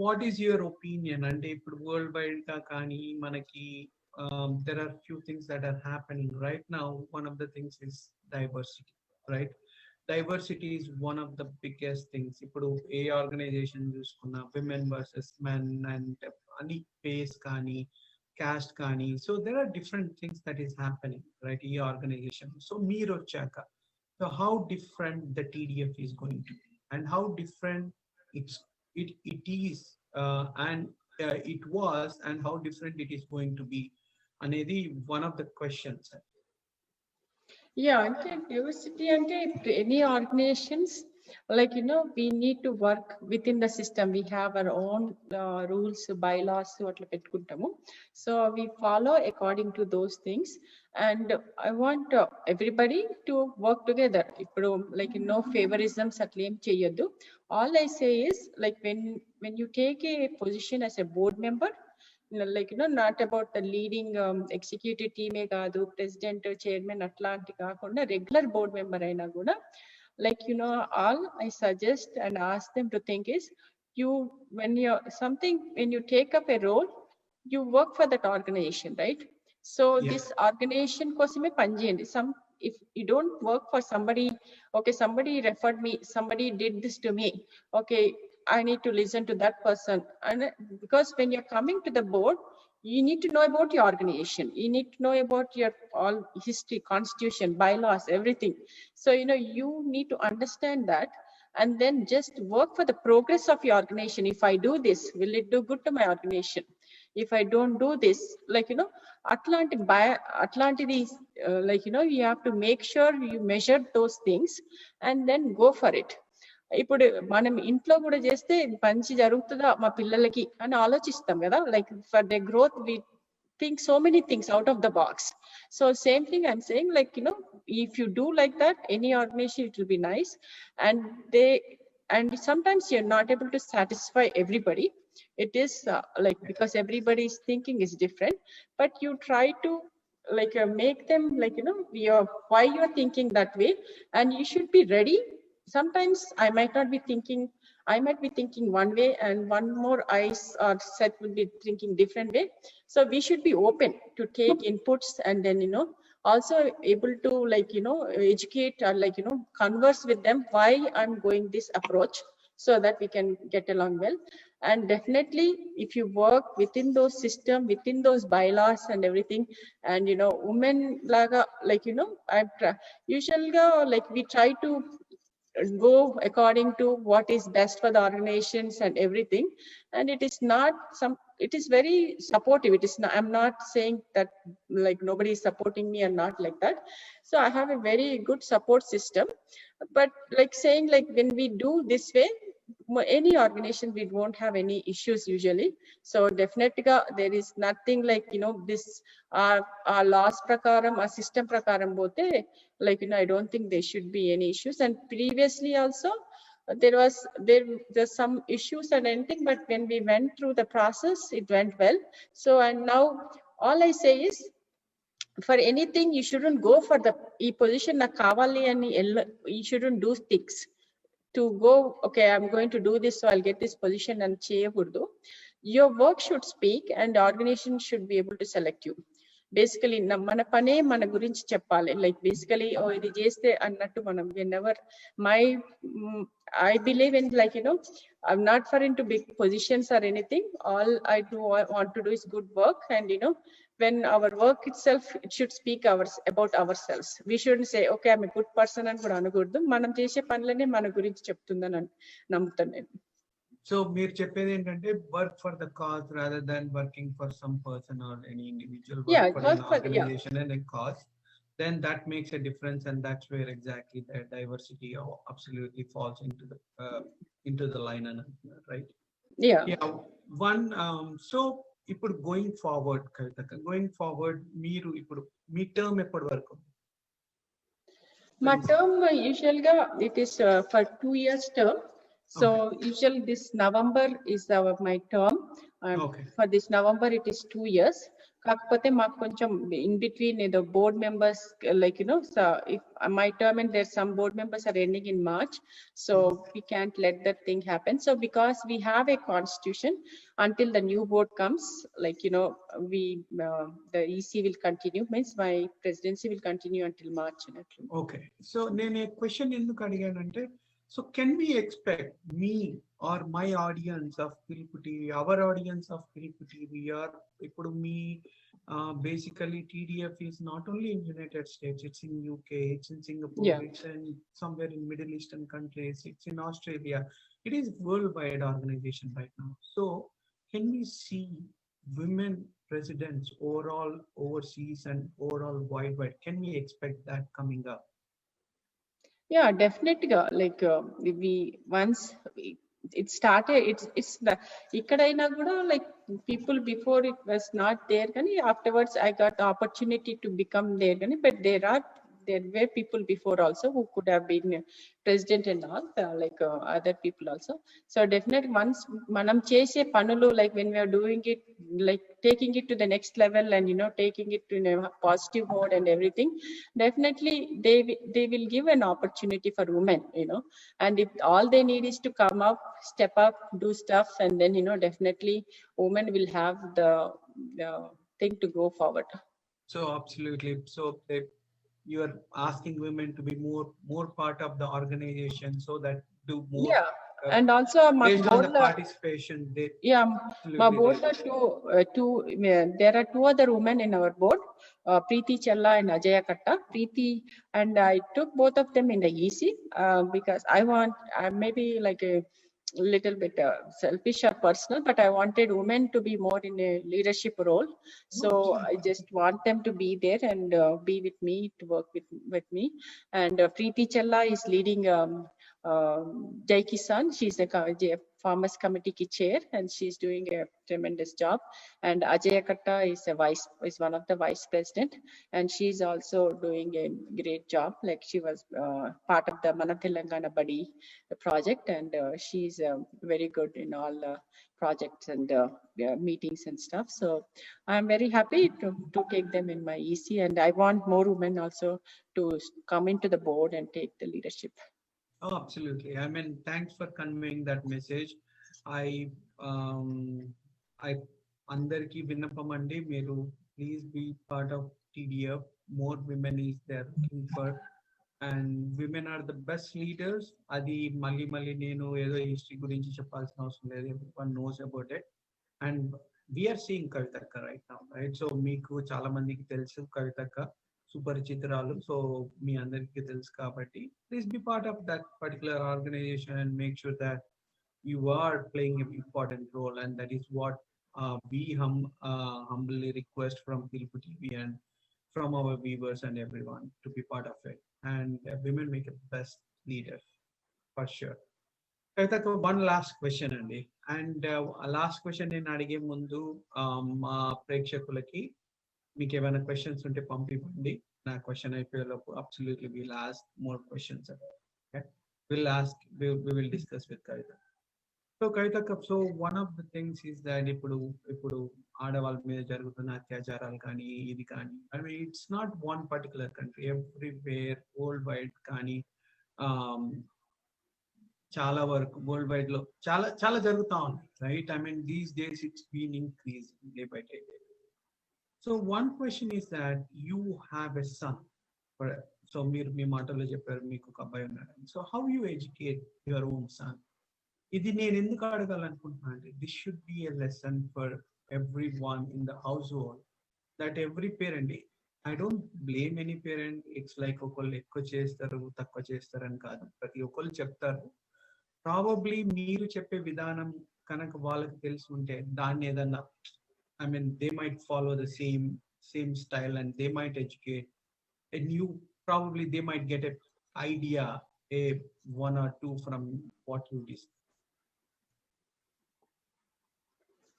S1: వాట్ ఈస్ యువర్ ఒపీనియన్ అంటే ఇప్పుడు వరల్డ్ వైడ్ గా కానీ మనకి there are few things that are happening right now. One of the things is diversity, right? diversity is one of the biggest things. ఇప్పుడు ఏ ఆర్గనైజేషన్ చూసుకున్నా women versus men and any pace కానీ caste కానీ, so there are different things that is happening, right? ఈ organization, so మీరు వచ్చాక, so how different the TDF is going to be and how different it is, and it was, and how different it is going to be అనేది one of the questions.
S2: Yeah, అంటే diversity అంటే any organizations, like we need to work within the system. We have our own rules, bylaws అట్లా పెట్టుకుంటాము. So we follow according to those things, and I want everybody to work together. ఇప్పుడు like no favorisms అట్లా ఏం చేయొద్దు. All I say is, like when you take a position as a board member, like not about the leading executive team ఏ కాదు, president, chairman అట్లాంటి కాకుండా regular board member అయినా కూడా, like all I suggest and ask them to think is, when you take up a role, you work for that organization, right? So this organization kosame panjeyandi. If you don't work for somebody, okay, somebody referred me, somebody did this to me, okay, I need to listen to that person. And because when you're coming to the board, you need to know about your organization, you need to know about your all history, constitution, bylaws, everything. So you need to understand that, and then just work for the progress of your organization. If I do this, will it do good to my organization? If I don't do this, like Atlantic like you have to make sure you measure those things and then go for it. ఇప్పుడు మనం ఇంట్లో కూడా చేస్తే మంచి జరుగుతుందా మా పిల్లలకి అని ఆలోచిస్తాం కదా, like for the growth we think so many things out of the box. So same thing I'm saying, like if you do like that, any organization, it will be nice. And sometimes you're not able to satisfy everybody. It is like because everybody's thinking is different, but you try to like make them like why you're thinking that way, and you should be ready. Sometimes I might be thinking one way, and one more eyes or set will be thinking different way. So we should be open to take inputs, and then also able to like educate or like converse with them why I'm going this approach, so that we can get along well. And definitely if you work within those system, within those bylaws and everything, and women laga like usually like we try to go according to what is best for the organizations and everything, and it is very supportive. It is not, I'm not saying that like nobody is supporting me and not like that. So I have a very good support system, but like saying like when we do this way, any organization, we won't have any issues usually. So definitely there is nothing like this our laws prakaram, our system prakaram bote, like I don't think there should be any issues. And previously also there's some issues and anything, but when we went through the process, it went well. So and now all I say is, for anything you shouldn't go for the position na kavali, and you shouldn't do things to go, okay, I'm going to do this, so I'll get this position and cheyakuddu. Your work should speak, and the organization should be able to select you. Basically mana pane mana gurinchi cheppali, like basically idi cheste annattu manam whenever I believe in like I'm not for into big positions or anything. All I want to do is good work, and when our work itself, it should speak about ourselves. We shouldn't say, okay, I'm a good person and kuda anaguddu, manam chese panlane mana gurinchi cheptundani nammutanu nenu.
S1: So మీరు చెప్పేది ఏంటంటే work for the cause rather than working for some person or any individual. Work for an organization and a cause, then that makes a difference, and that's where exactly the diversity absolutely falls into the line, right? Yeah. One so ఇప్పుడు going forward, కవిత going forward మీరు ఇప్పుడు మీ term ఎప్పటి వరకు?
S2: మా term usual గా it is for 2 years term. So usually this November is my term. For this November it is 2 years. కాకపోతే మాకు కొంచెం in between the board members, like so if my term and there's some board members are ending in March, so we can't let that thing happen. So because we have a constitution, until the new board comes, like we the EC will continue, means my presidency will continue until March.
S1: Okay, so nene question enduku adiganante, so can we expect me or my audience of Piluputv, our audience of Piluputv, or ippudu me basically TDF is not only in United States, it's in UK, it's in Singapore, it's in somewhere in Middle Eastern countries, it's in Australia. It is worldwide organization right now. So can we see women presidents overall overseas and overall worldwide? Can we expect that coming up?
S2: Yeah, definitely. Like we once it started, it's the ikkadaina kuda, like people before it was not there, kani afterwards I got the opportunity to become there, kani but there were people before also who could have been president and all, like other people also. So definitely once manam chese panulu, like when we are doing it, like taking it to the next level and taking it to a positive mode and everything, definitely they will give an opportunity for women, and if all they need is to come up, step up, do stuff, and then definitely women will have the thing to go forward.
S1: So absolutely, so you are asking women to be more part of the organization, so that do more
S2: and also
S1: based on the participation they
S2: my board are two there are two other women in our board, Kavita Challa and Ajaya Katta. Preeti and I took both of them in the EC because I maybe like a little bit selfish or personal, but I wanted women to be more in a leadership role. So I just want them to be there and be with me, to work with me. And Preeti Challa is leading Jai Kisan. She's the Farmers Committee ki chair, and she's doing a tremendous job. And Ajaya Katta is one of the vice president, and she's also doing a great job. Like she was part of the Mana Telangana Badi project, and she's very good in all projects and meetings and stuff. So I'm very happy to take them in my EC, and I want more women also to come into the board and take the leadership.
S1: Oh, absolutely. I mean, thanks for conveying that message. I andarki vinnapam andi, meeru please be part of TDF. More women is there looking for, and women are the best leaders. Adi malli nenu edo history gurinchi cheppalsina avasaram ledhu, everyone knows about it. And we are seeing Kavita right now, right? So meeku chaala mandiki telusu Kavita సుపరిచితురాలు, so మీ అందరికీ తెలుసు కాబట్టి please be part of that particular organisation and make sure that you are playing a important role, and that is what we humbly request from Piluputv and from our viewers and everyone to be part of it, and women make a best leader for sure. One last question andi, and last question నేను అడిగే ముందు మా ప్రేక్షకులకి మీకు ఏమైనా questions ఉంటే పంపివ్వండి. నా క్వశ్చన్ అయిపోయేలోపు absolutely will ask more questions. Okay, we will discuss with Kavita. So Kavita, so one of the things is that ఇప్పుడు ఆడవాళ్ళ మీద జరుగుతున్న అత్యాచారాలు కానీ ఇది కానీ, I mean it's not one particular country, everywhere world wide కానీ చాలా వరకు వరల్డ్ వైడ్ లో చాలా జరుగుతూ ఉంది, right? I mean these days it's been increase day by day. So one question is that you have a son, so మీరు మీ మాటల్లో చెప్పారు మీకు ఒక అబ్బాయి ఉన్నాడు. So how you educate your own son? ఇది నేను ఎందుకు అడగాలనుకుంటున్నాను అంటే, this should be a lesson for everyone in the household, that every parent, I don't blame any parent, it's like ఒకళ్ళు ఎక్కువ చేస్తారు తక్కువ చేస్తారు అని కాదు, ప్రతి ఒక్కళ్ళు చెప్తారు. ప్రాబబ్లీ మీరు చెప్పే విధానం కనుక వాళ్ళకి తెలిసి ఉంటే దాన్ని ఏదన్నా, I mean, they might follow the same style and they might educate, and you probably they might get an idea, a one or two from what you discuss.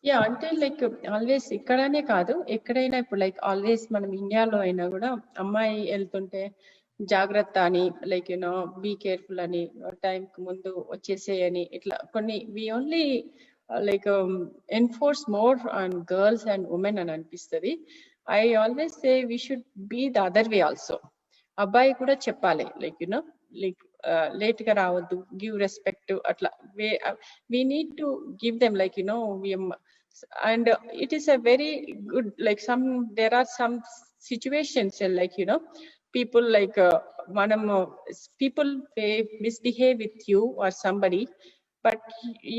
S2: Yeah, అంటే లైక్ ఆల్వేస్ ఇక్కడనే కాదు ఎక్కడైనా, ఇప్పుడు like always మనం ఇండియాలో అయినా కూడా అమ్మాయి వెళ్తుంటే జాగ్రత్త అని, లైక్ బీ కేర్ఫుల్ అని, టైంకి ముందు వచ్చేసేయని, ఇట్లా కొన్ని we only like enforce more on girls and women అని అనిపిస్తుంది. I always say we should be the other way also. అబ్బాయి కూడా చెప్పాలి, లైక్ లైక్ లేట్ గా రావద్దు, గివ్ రెస్పెక్ట్, అట్లా we need to give them, like and it is a very good, like there are some situations, like people like manam people misbehave with you or somebody, but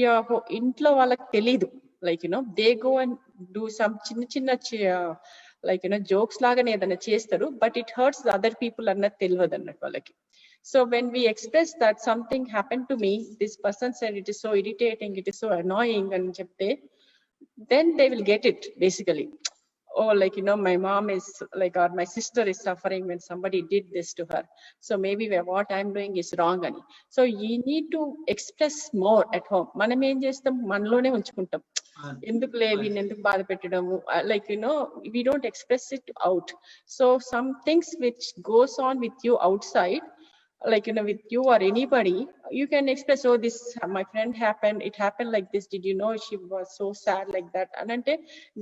S2: your intlo వాళ్ళకి తెలియదు, like they go and do some చిన్న like jokes లాగానే ఏదైనా చేస్తారు, but it hurts the other people అన్నది తెలియదు అన్నట్టు వాళ్ళకి. So when we express that something happened to me, this person said it is so irritating, it is so annoying and chepte, then they will get it basically. Oh, like my mom is like, or my sister is suffering when somebody did this to her, so maybe what I'm doing is wrong ani. So you need to express more at home. మనం ఏం చేస్తాం, మనలోనే ఉంచుకుంటాం, ఎందుకు లేవి ఎందుకు బాధ పెట్టడము, like we don't express it out. So some things which goes on with you outside, like with you or anybody, you can express, oh, this my friend happened, it happened like this, did you know she was so sad like that, and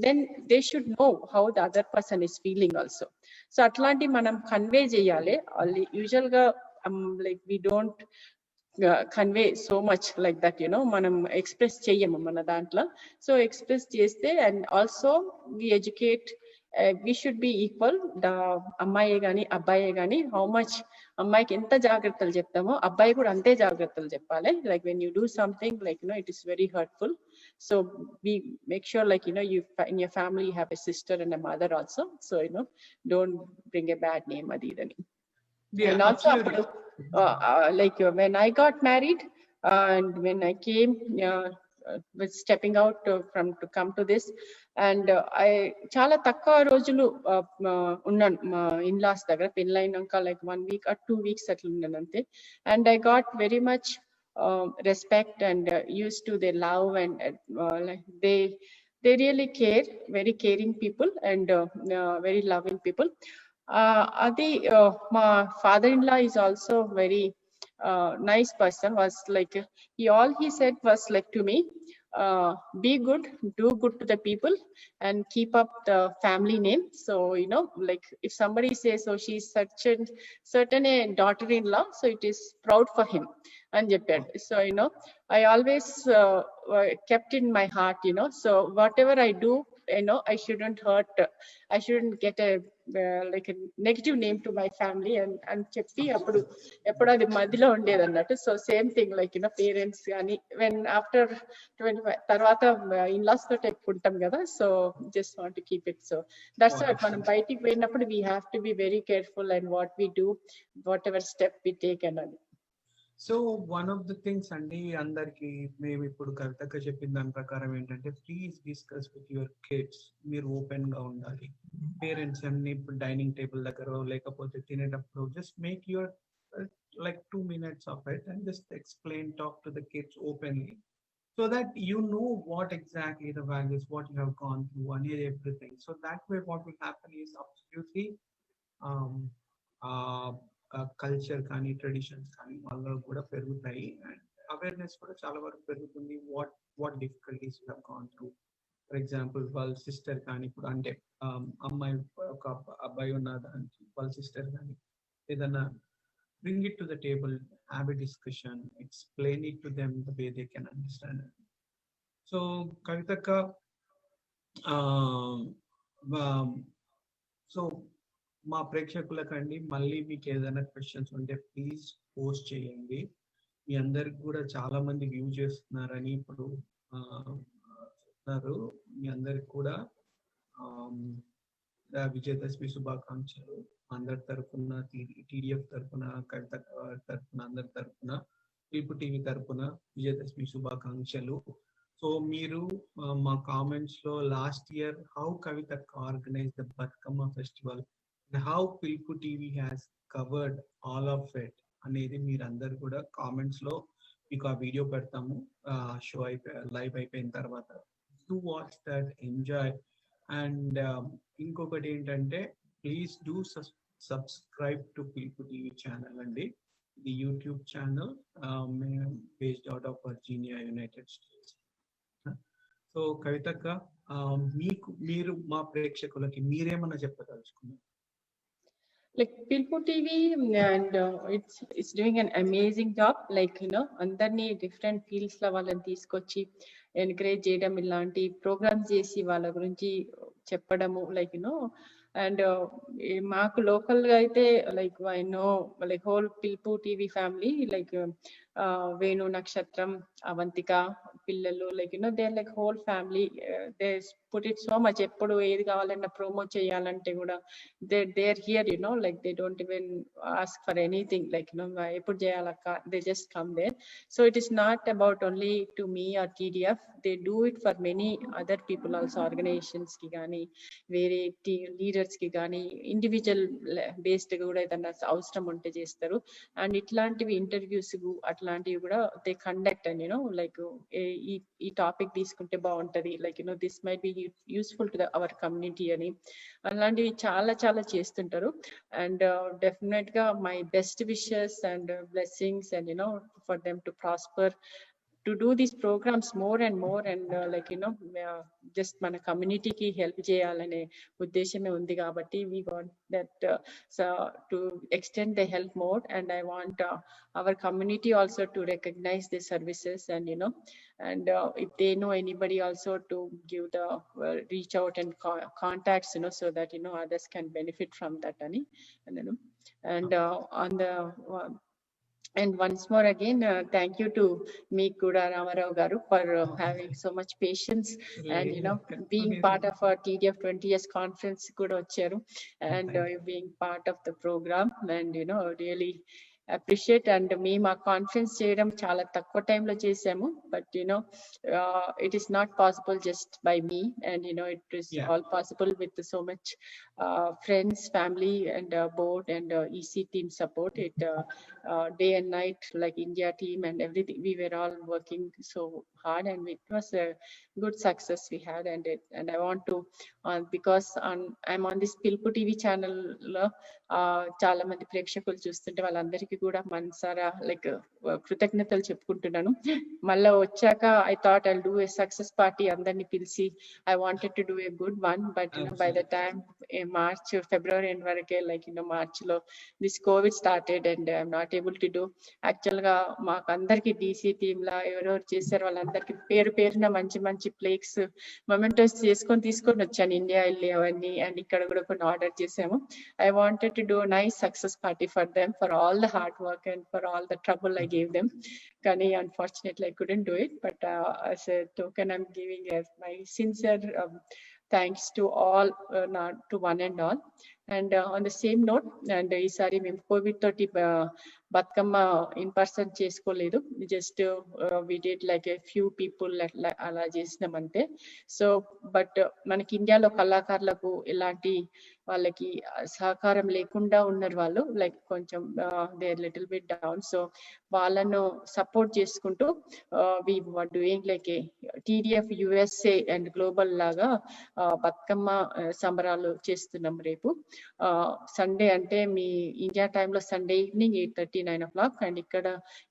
S2: then they should know how the other person is feeling also. So atlanti manam convey cheyale. Usual ga like we don't convey so much like that, manam express cheyyamu mana dantlo. So express cheste, and also we educate, we should be equal. The అమ్మాయే గాని అబ్బాయే గాని, how much అమ్మాయికి ఎంత జాగ్రత్తలు చెప్తామో అబ్బాయి కూడా అంతే జాగ్రత్తలు చెప్పాలి. Like when you do something, like it is very hurtful, so we make sure, like you in your family you have a sister and a mother also, so don't bring a bad name adi idani. And also like when I got married, and when I came with stepping out to come to this, and I చాలా తక్కువ రోజులు ఉన్నాను మా in-laws దగ్గర, పెళ్ళైనాక like 1 week or 2 weeks అట్లా ఉన్నాను అంతే. And I got very much respect and used to their love, and like they really care, very caring people, and very loving people. Adi my father-in-law is also very nice person. Was like all he said was like to me, be good, do good to the people, and keep up the family name. So like if somebody says, oh, she's such a certain a daughter-in-law, so it is proud for him and Japan. So I always kept in my heart, so whatever I do, I shouldn't hurt, I shouldn't get a like a negative name to my family, and చెప్పి అప్పుడు ఎప్పుడు అది మధ్యలో ఉండేది అన్నట్టు. So same thing, like parents కానీ when after 25 తర్వాత in-laws తోటి ఎక్కువ ఉంటాం కదా, so just want to keep it. So that's what, మనం బయటికి పోయినప్పుడు we have to be very careful and what we do, whatever step we take అన్నది.
S1: So one of the things అండి, అందరికి మేము ఇప్పుడు కవితగా చెప్పిన దాని ప్రకారం ఏంటంటే, please discuss with your kids. మీరు ఓపెన్ గా ఉండాలి. పేరెంట్స్ అన్ని ఇప్పుడు డైనింగ్ టేబుల్ దగ్గర లేకపోతే తినేటప్పుడు just make your like 2 minutes of it and just explain, talk to the kids openly, so that you know what exactly the values, what you have gone through and everything. So that way what will happen is absolutely culture కానీ traditions కానీ వాళ్ళలో కూడా పెరుగుతాయి, and awareness కూడా చాలా వరకు పెరుగుతుంది. What difficulties you have gone through. For example వాళ్ళ సిస్టర్ కానీ, ఇప్పుడు అంటే అమ్మాయి ఒక అబ్బాయి ఉన్న దానికి వాళ్ళ సిస్టర్ కానీ ఏదన్నా bring it to the table, have a discussion, explain it to them the way they can understand it. So Kavitaka, so మా ప్రేక్షకులకండి, మళ్ళీ మీకు ఏదైనా క్వశ్చన్స్ ఉంటే ప్లీజ్ పోస్ట్ చేయండి. మీ అందరికి కూడా చాలా మంది వ్యూ చేస్తున్నారని ఇప్పుడు చెప్తున్నారు. మీ అందరికి కూడా విజయదశమి శుభాకాంక్షలు. అందరి తరఫున, టీడీఎఫ్ తరఫున, కవిత తరఫున, అందరి తరఫున, పిలుపు టీవీ తరఫున విజయదశమి శుభాకాంక్షలు. సో మీరు మా కామెంట్స్ లో last year how Kavitha organise the Bathukamma festival, how Piluputv has covered all of it అనేది మీరు అందరు కూడా కామెంట్స్ లో మీకు ఆ వీడియో పెడతాము షో లైవ్ అయిపోయిన తర్వాత. To watch that, enjoy. And ఇంకొకటి ఏంటంటే, please do subscribe to Piluputv channel అండి. The YouTube channel based out of Virginia, United States. So కవితక్క, మీరు మా ప్రేక్షకులకి మీరేమన్నా చెప్పదలుచుకున్నారు?
S2: Like Piluputv, and it's doing an amazing job. Like అందరినీ డిఫరెంట్ ఫీల్డ్స్ లో వాళ్ళని తీసుకొచ్చి ఎంకరేజ్ చేయడం, ఇలాంటి ప్రోగ్రామ్స్ చేసి వాళ్ళ గురించి చెప్పడము, లైక్ అండ్ మాకు లోకల్ గా అయితే like I know like whole Piluputv family, like Venu, Nakshatram, Avanthika పిల్లలు, like they like whole family, they put it so much. ఎప్పుడు ఏది కావాలన్నా ప్రోమోట్ చేయాలంటే కూడా they are here, like they don't even ask for anything, like ఎప్పుడు చేయాలక్క, they just come there. So it is not about only to me or TDF, they do it for many other people also, organizations కి కానీ వేరే leaders కి కానీ individual based కూడా ఏదన్నా అవసరం ఉంటే చేస్తారు. అండ్ ఇట్లాంటివి ఇంటర్వ్యూస్ అట్లాంటివి కూడా దే కండక్ట్ అండ్ లైక్ ఈ టాపిక్ తీసుకుంటే బాగుంటది, like this might be useful to our community అని అలాంటివి చాలా చాలా చేస్తుంటారు. అండ్ డెఫినెట్ గా my best wishes and blessings and for them to prosper, to do these programs more and more, and like just మన కమ్యూనిటీకి హెల్ప్ చేయాలనే ఉద్దేశమే ఉంది కాబట్టి we want that so to extend the help more, and I want our community also to recognize the services, and and if they know anybody also to give the reach out and contacts, so that others can benefit from that ani, and on the and once more again, thank you to me kuda Rama Rao garu for having so much patience and being part of our TDF 20 years conference kuda vacharu, and being part of the program, and really appreciate. And మేము ఆ conference చేయడం చాలా తక్కువ టైంలో చేసాము, but it is not possible just by me, and it is all possible with so much friends, family, and board and EC team support. It day and night, like India team and everything, we were all working so hard, and it was a good success we had. And I want to because I'm on this Piluputv channel, చాలా మంది ప్రేక్షకులు చూస్తుంటే వాళ్ళందరికీ కూడా మనసారా like కృతజ్ఞతలు చెప్పుకుంటున్నాను. మళ్ళా వచ్చాక I thought I'll do a success party, అందరినీ పిలిచి I wanted to do a good one, but by the time March, February end వరకే, like March లో this COVID started, and I'm not able to do. Actual గా మాకు అందరికి DC team లా ఎవరెవరు చేశారు వాళ్ళందరికీ పేరు పేరున మంచి మంచి ప్లేక్స్ మొమెంటోస్ తీసుకొని వచ్చాను ఇండియా వెళ్ళి అవన్నీ, అండ్ ఇక్కడ కూడా కొన్ని ఆర్డర్ చేసాము. I wanted to do a nice success party for them, for all the hard work and for all the trouble I gave them. Kani, unfortunately I couldn't do it, but as a token I'm giving my sincere thanks to all, not to one and all. And on the same note, and ఈసారి మేము Covid తోటి Bathukamma in person చేసుకోలేదు, just we did like a few people అలా చేసినాం అంతే. So but మనకి ఇండియాలో కళాకారులకు ఎలాంటి వాళ్ళకి సహకారం లేకుండా ఉన్నారు వాళ్ళు, లైక్ కొంచెం they little bit down. So వాళ్ళను సపోర్ట్ చేసుకుంటూ we were doing like a TDF USA and global లాగా బతుకమ్మ సంబరాలు చేస్తున్నాం రేపు సండే, అంటే మీ ఇండియా టైంలో సండే ఈవినింగ్ 8:30 9 o'clock, అండ్ ఇక్కడ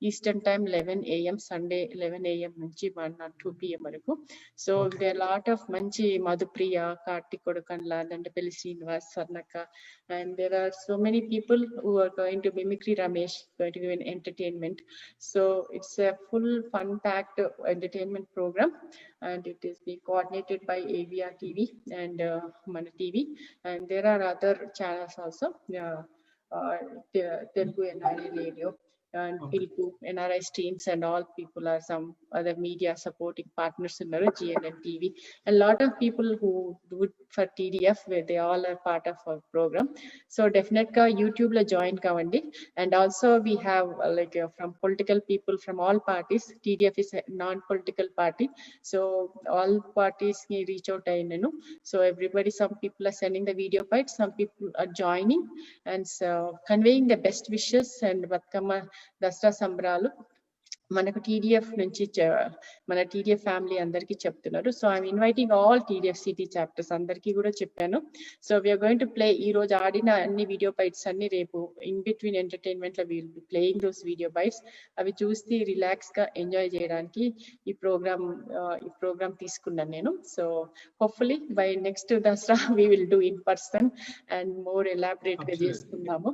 S2: Eastern time 11 AM, Sunday 11 AM నుంచి 1 or 2 PM వరకు. సో దే లాట్ ఆఫ్ మంచి Madhupriya, Karthik Kodakandla, Dandepalli Srinivas, స్వర్ణక్క, and there are so many people who are going to mimicry Ramesh, going to give an entertainment. So it's a full fun packed entertainment program, and it is being coordinated by AVR TV and Mana TV, and there are other channels also, Telugu NRI radio and Pilpu NRI streams, and all people are some other media supporting partners in GNN TV, and lot of people who do it for TDF, where they all are part of our program. So definitely YouTube la join kavandi, and also we have like from political people from all parties. TDF is a non-political party, so all parties can reach out ainanu. So everybody, some people are sending the video bites, some people are joining and so conveying the best wishes and Batkama Dasra Sambralu మనకు TDF నుంచి మన TDF family అందరికీ చెప్తున్నారు. So I'm inviting all TDF city chapters అందరికీ కూడా చెప్పాను. So we're going to play ఈ రోజు ఆడిన అన్ని వీడియో బైట్స్ అన్ని రేపు ఇన్ బిట్వీన్ ఎంటర్టైన్మెంట్ లో will be playing those video bytes. అవి చూసి రిలాక్స్ గా ఎంజాయ్ చేయడానికి ఈ ప్రోగ్రామ్ తీసుకున్నాను నేను. So hopefully by next Dasara we will do in person and more elaborate గా చేసుకుందాము.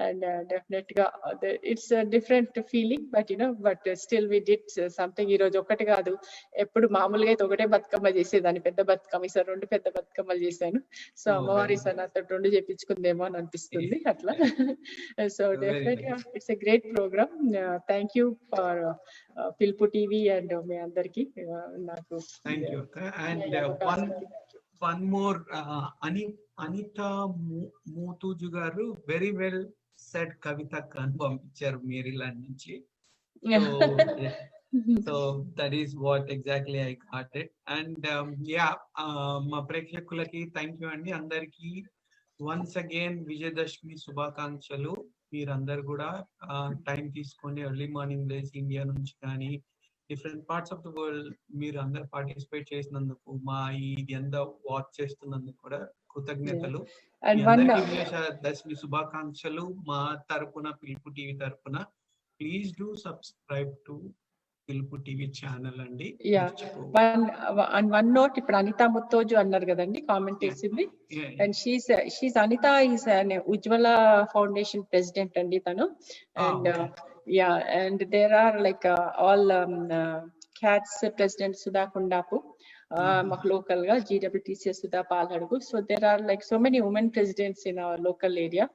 S2: అండ్ డెఫినెట్ గా it's different feeling but still we did something. ఈ రోజు ఒకటి కాదు, ఎప్పుడు మామూలుగా అయితే ఒకటే బతుకమ్మ చేసేదాన్ని, పెద్ద బతుకమ్మ. ఈసారి 2 పెద్ద బతుకమ్మలు చేశాను. సో అమ్మవారి ఈసారి నాతో 2 చేపించుకుందేమో అని అనిపిస్తుంది అట్లా. సో డెఫినెట్ గా it's a great programme. Thank you for Pilupu TV and మీ అందరికి నాకు.
S1: One more, Anita Mutuju garu very well said Kavita kan పంపించారు మేరీలాండ్ నుంచి. So that is what exactly I got it. And మా ప్రేక్షకులకి thank you అండి. అందరికి once again Vijayadashami శుభాకాంక్షలు. మీరందరు కూడా టైం తీసుకొని ఎర్లీ మార్నింగ్ లేసి ఇండియా నుంచి కానీ different parts of the world మీరు అందరు పార్టిసిపేట్ చేసినందుకు, మా ఇది అంతా వాచ్ చేస్తున్నందుకు కూడా కృతజ్ఞతలు. విజయదశమి శుభాకాంక్షలు మా తరపున, పిలుపు టీవీ తరపున. Please do subscribe to Pilupu TV channel అండి.
S2: వన్ నోట్, ఇప్పుడు అనితా ముత్తోజు అన్నారు కదండి, కామెంట్ చేసింది. And she's Anitha is Ujwala foundation president అండి తను. And and there are like all CATS president Sudha Kundapu, మాకు లోకల్ గా GWTCS Sudha Palhadugu. So there are like so many women presidents in our local area.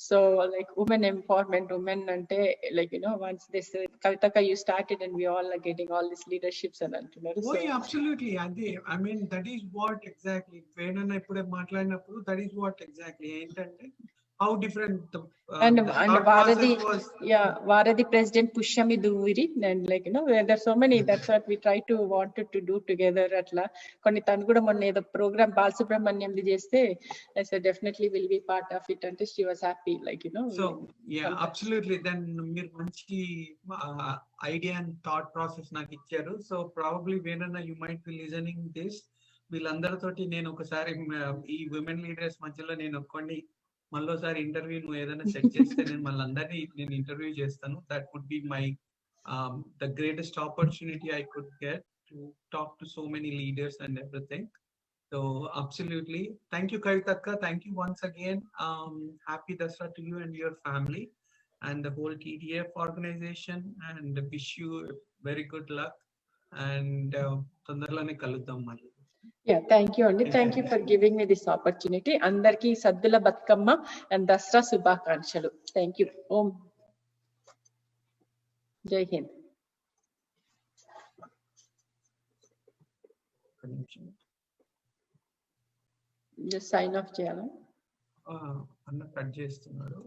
S2: So like women empowerment, women ante like once they say Kavita you started and we all are getting all these leaderships and antunaru.
S1: Oh yeah, absolutely. I mean that is what exactly venana ippude maatladinappudu that is what exactly entante how different
S2: and Varadi president Pushyami Duviri, and like there are so many. That's what we try to wanted to do together atla konni tanu kuda monne edo program Balasubramanyam di cheste I said definitely will be part of it, and she was happy
S1: so yeah absolutely. Then meer manchi idea and thought process నాకు ఇచ్చారు. So probably venana you might be listening this వీళ్ళందరితోటి నేను ఒకసారి ఈ women leaders మధ్యలో నేను ఒక్కడిని మళ్ళోసారి interview నువ్వు ఏదైనా సెట్ చేస్తే నేను మళ్ళీ అందరినీ నేను ఇంటర్వ్యూ చేస్తాను. That would be my the greatest opportunity I could get to talk to so many leaders and everything. So absolutely thank you కవితక్క. Thank you once again. Happy Dasara to you and your family and the whole TDF organization, and wish you very good luck and తొందరలోనే కలుద్దాం మళ్ళీ.
S2: Yeah, thank you Andi. Thank you for giving me this opportunity. Andarki Saddula Batkamma and Dasra Subhakankshalu. Thank you. Om Jai Hind. Just sign off cheyala.
S1: Anna cut chestunnadu.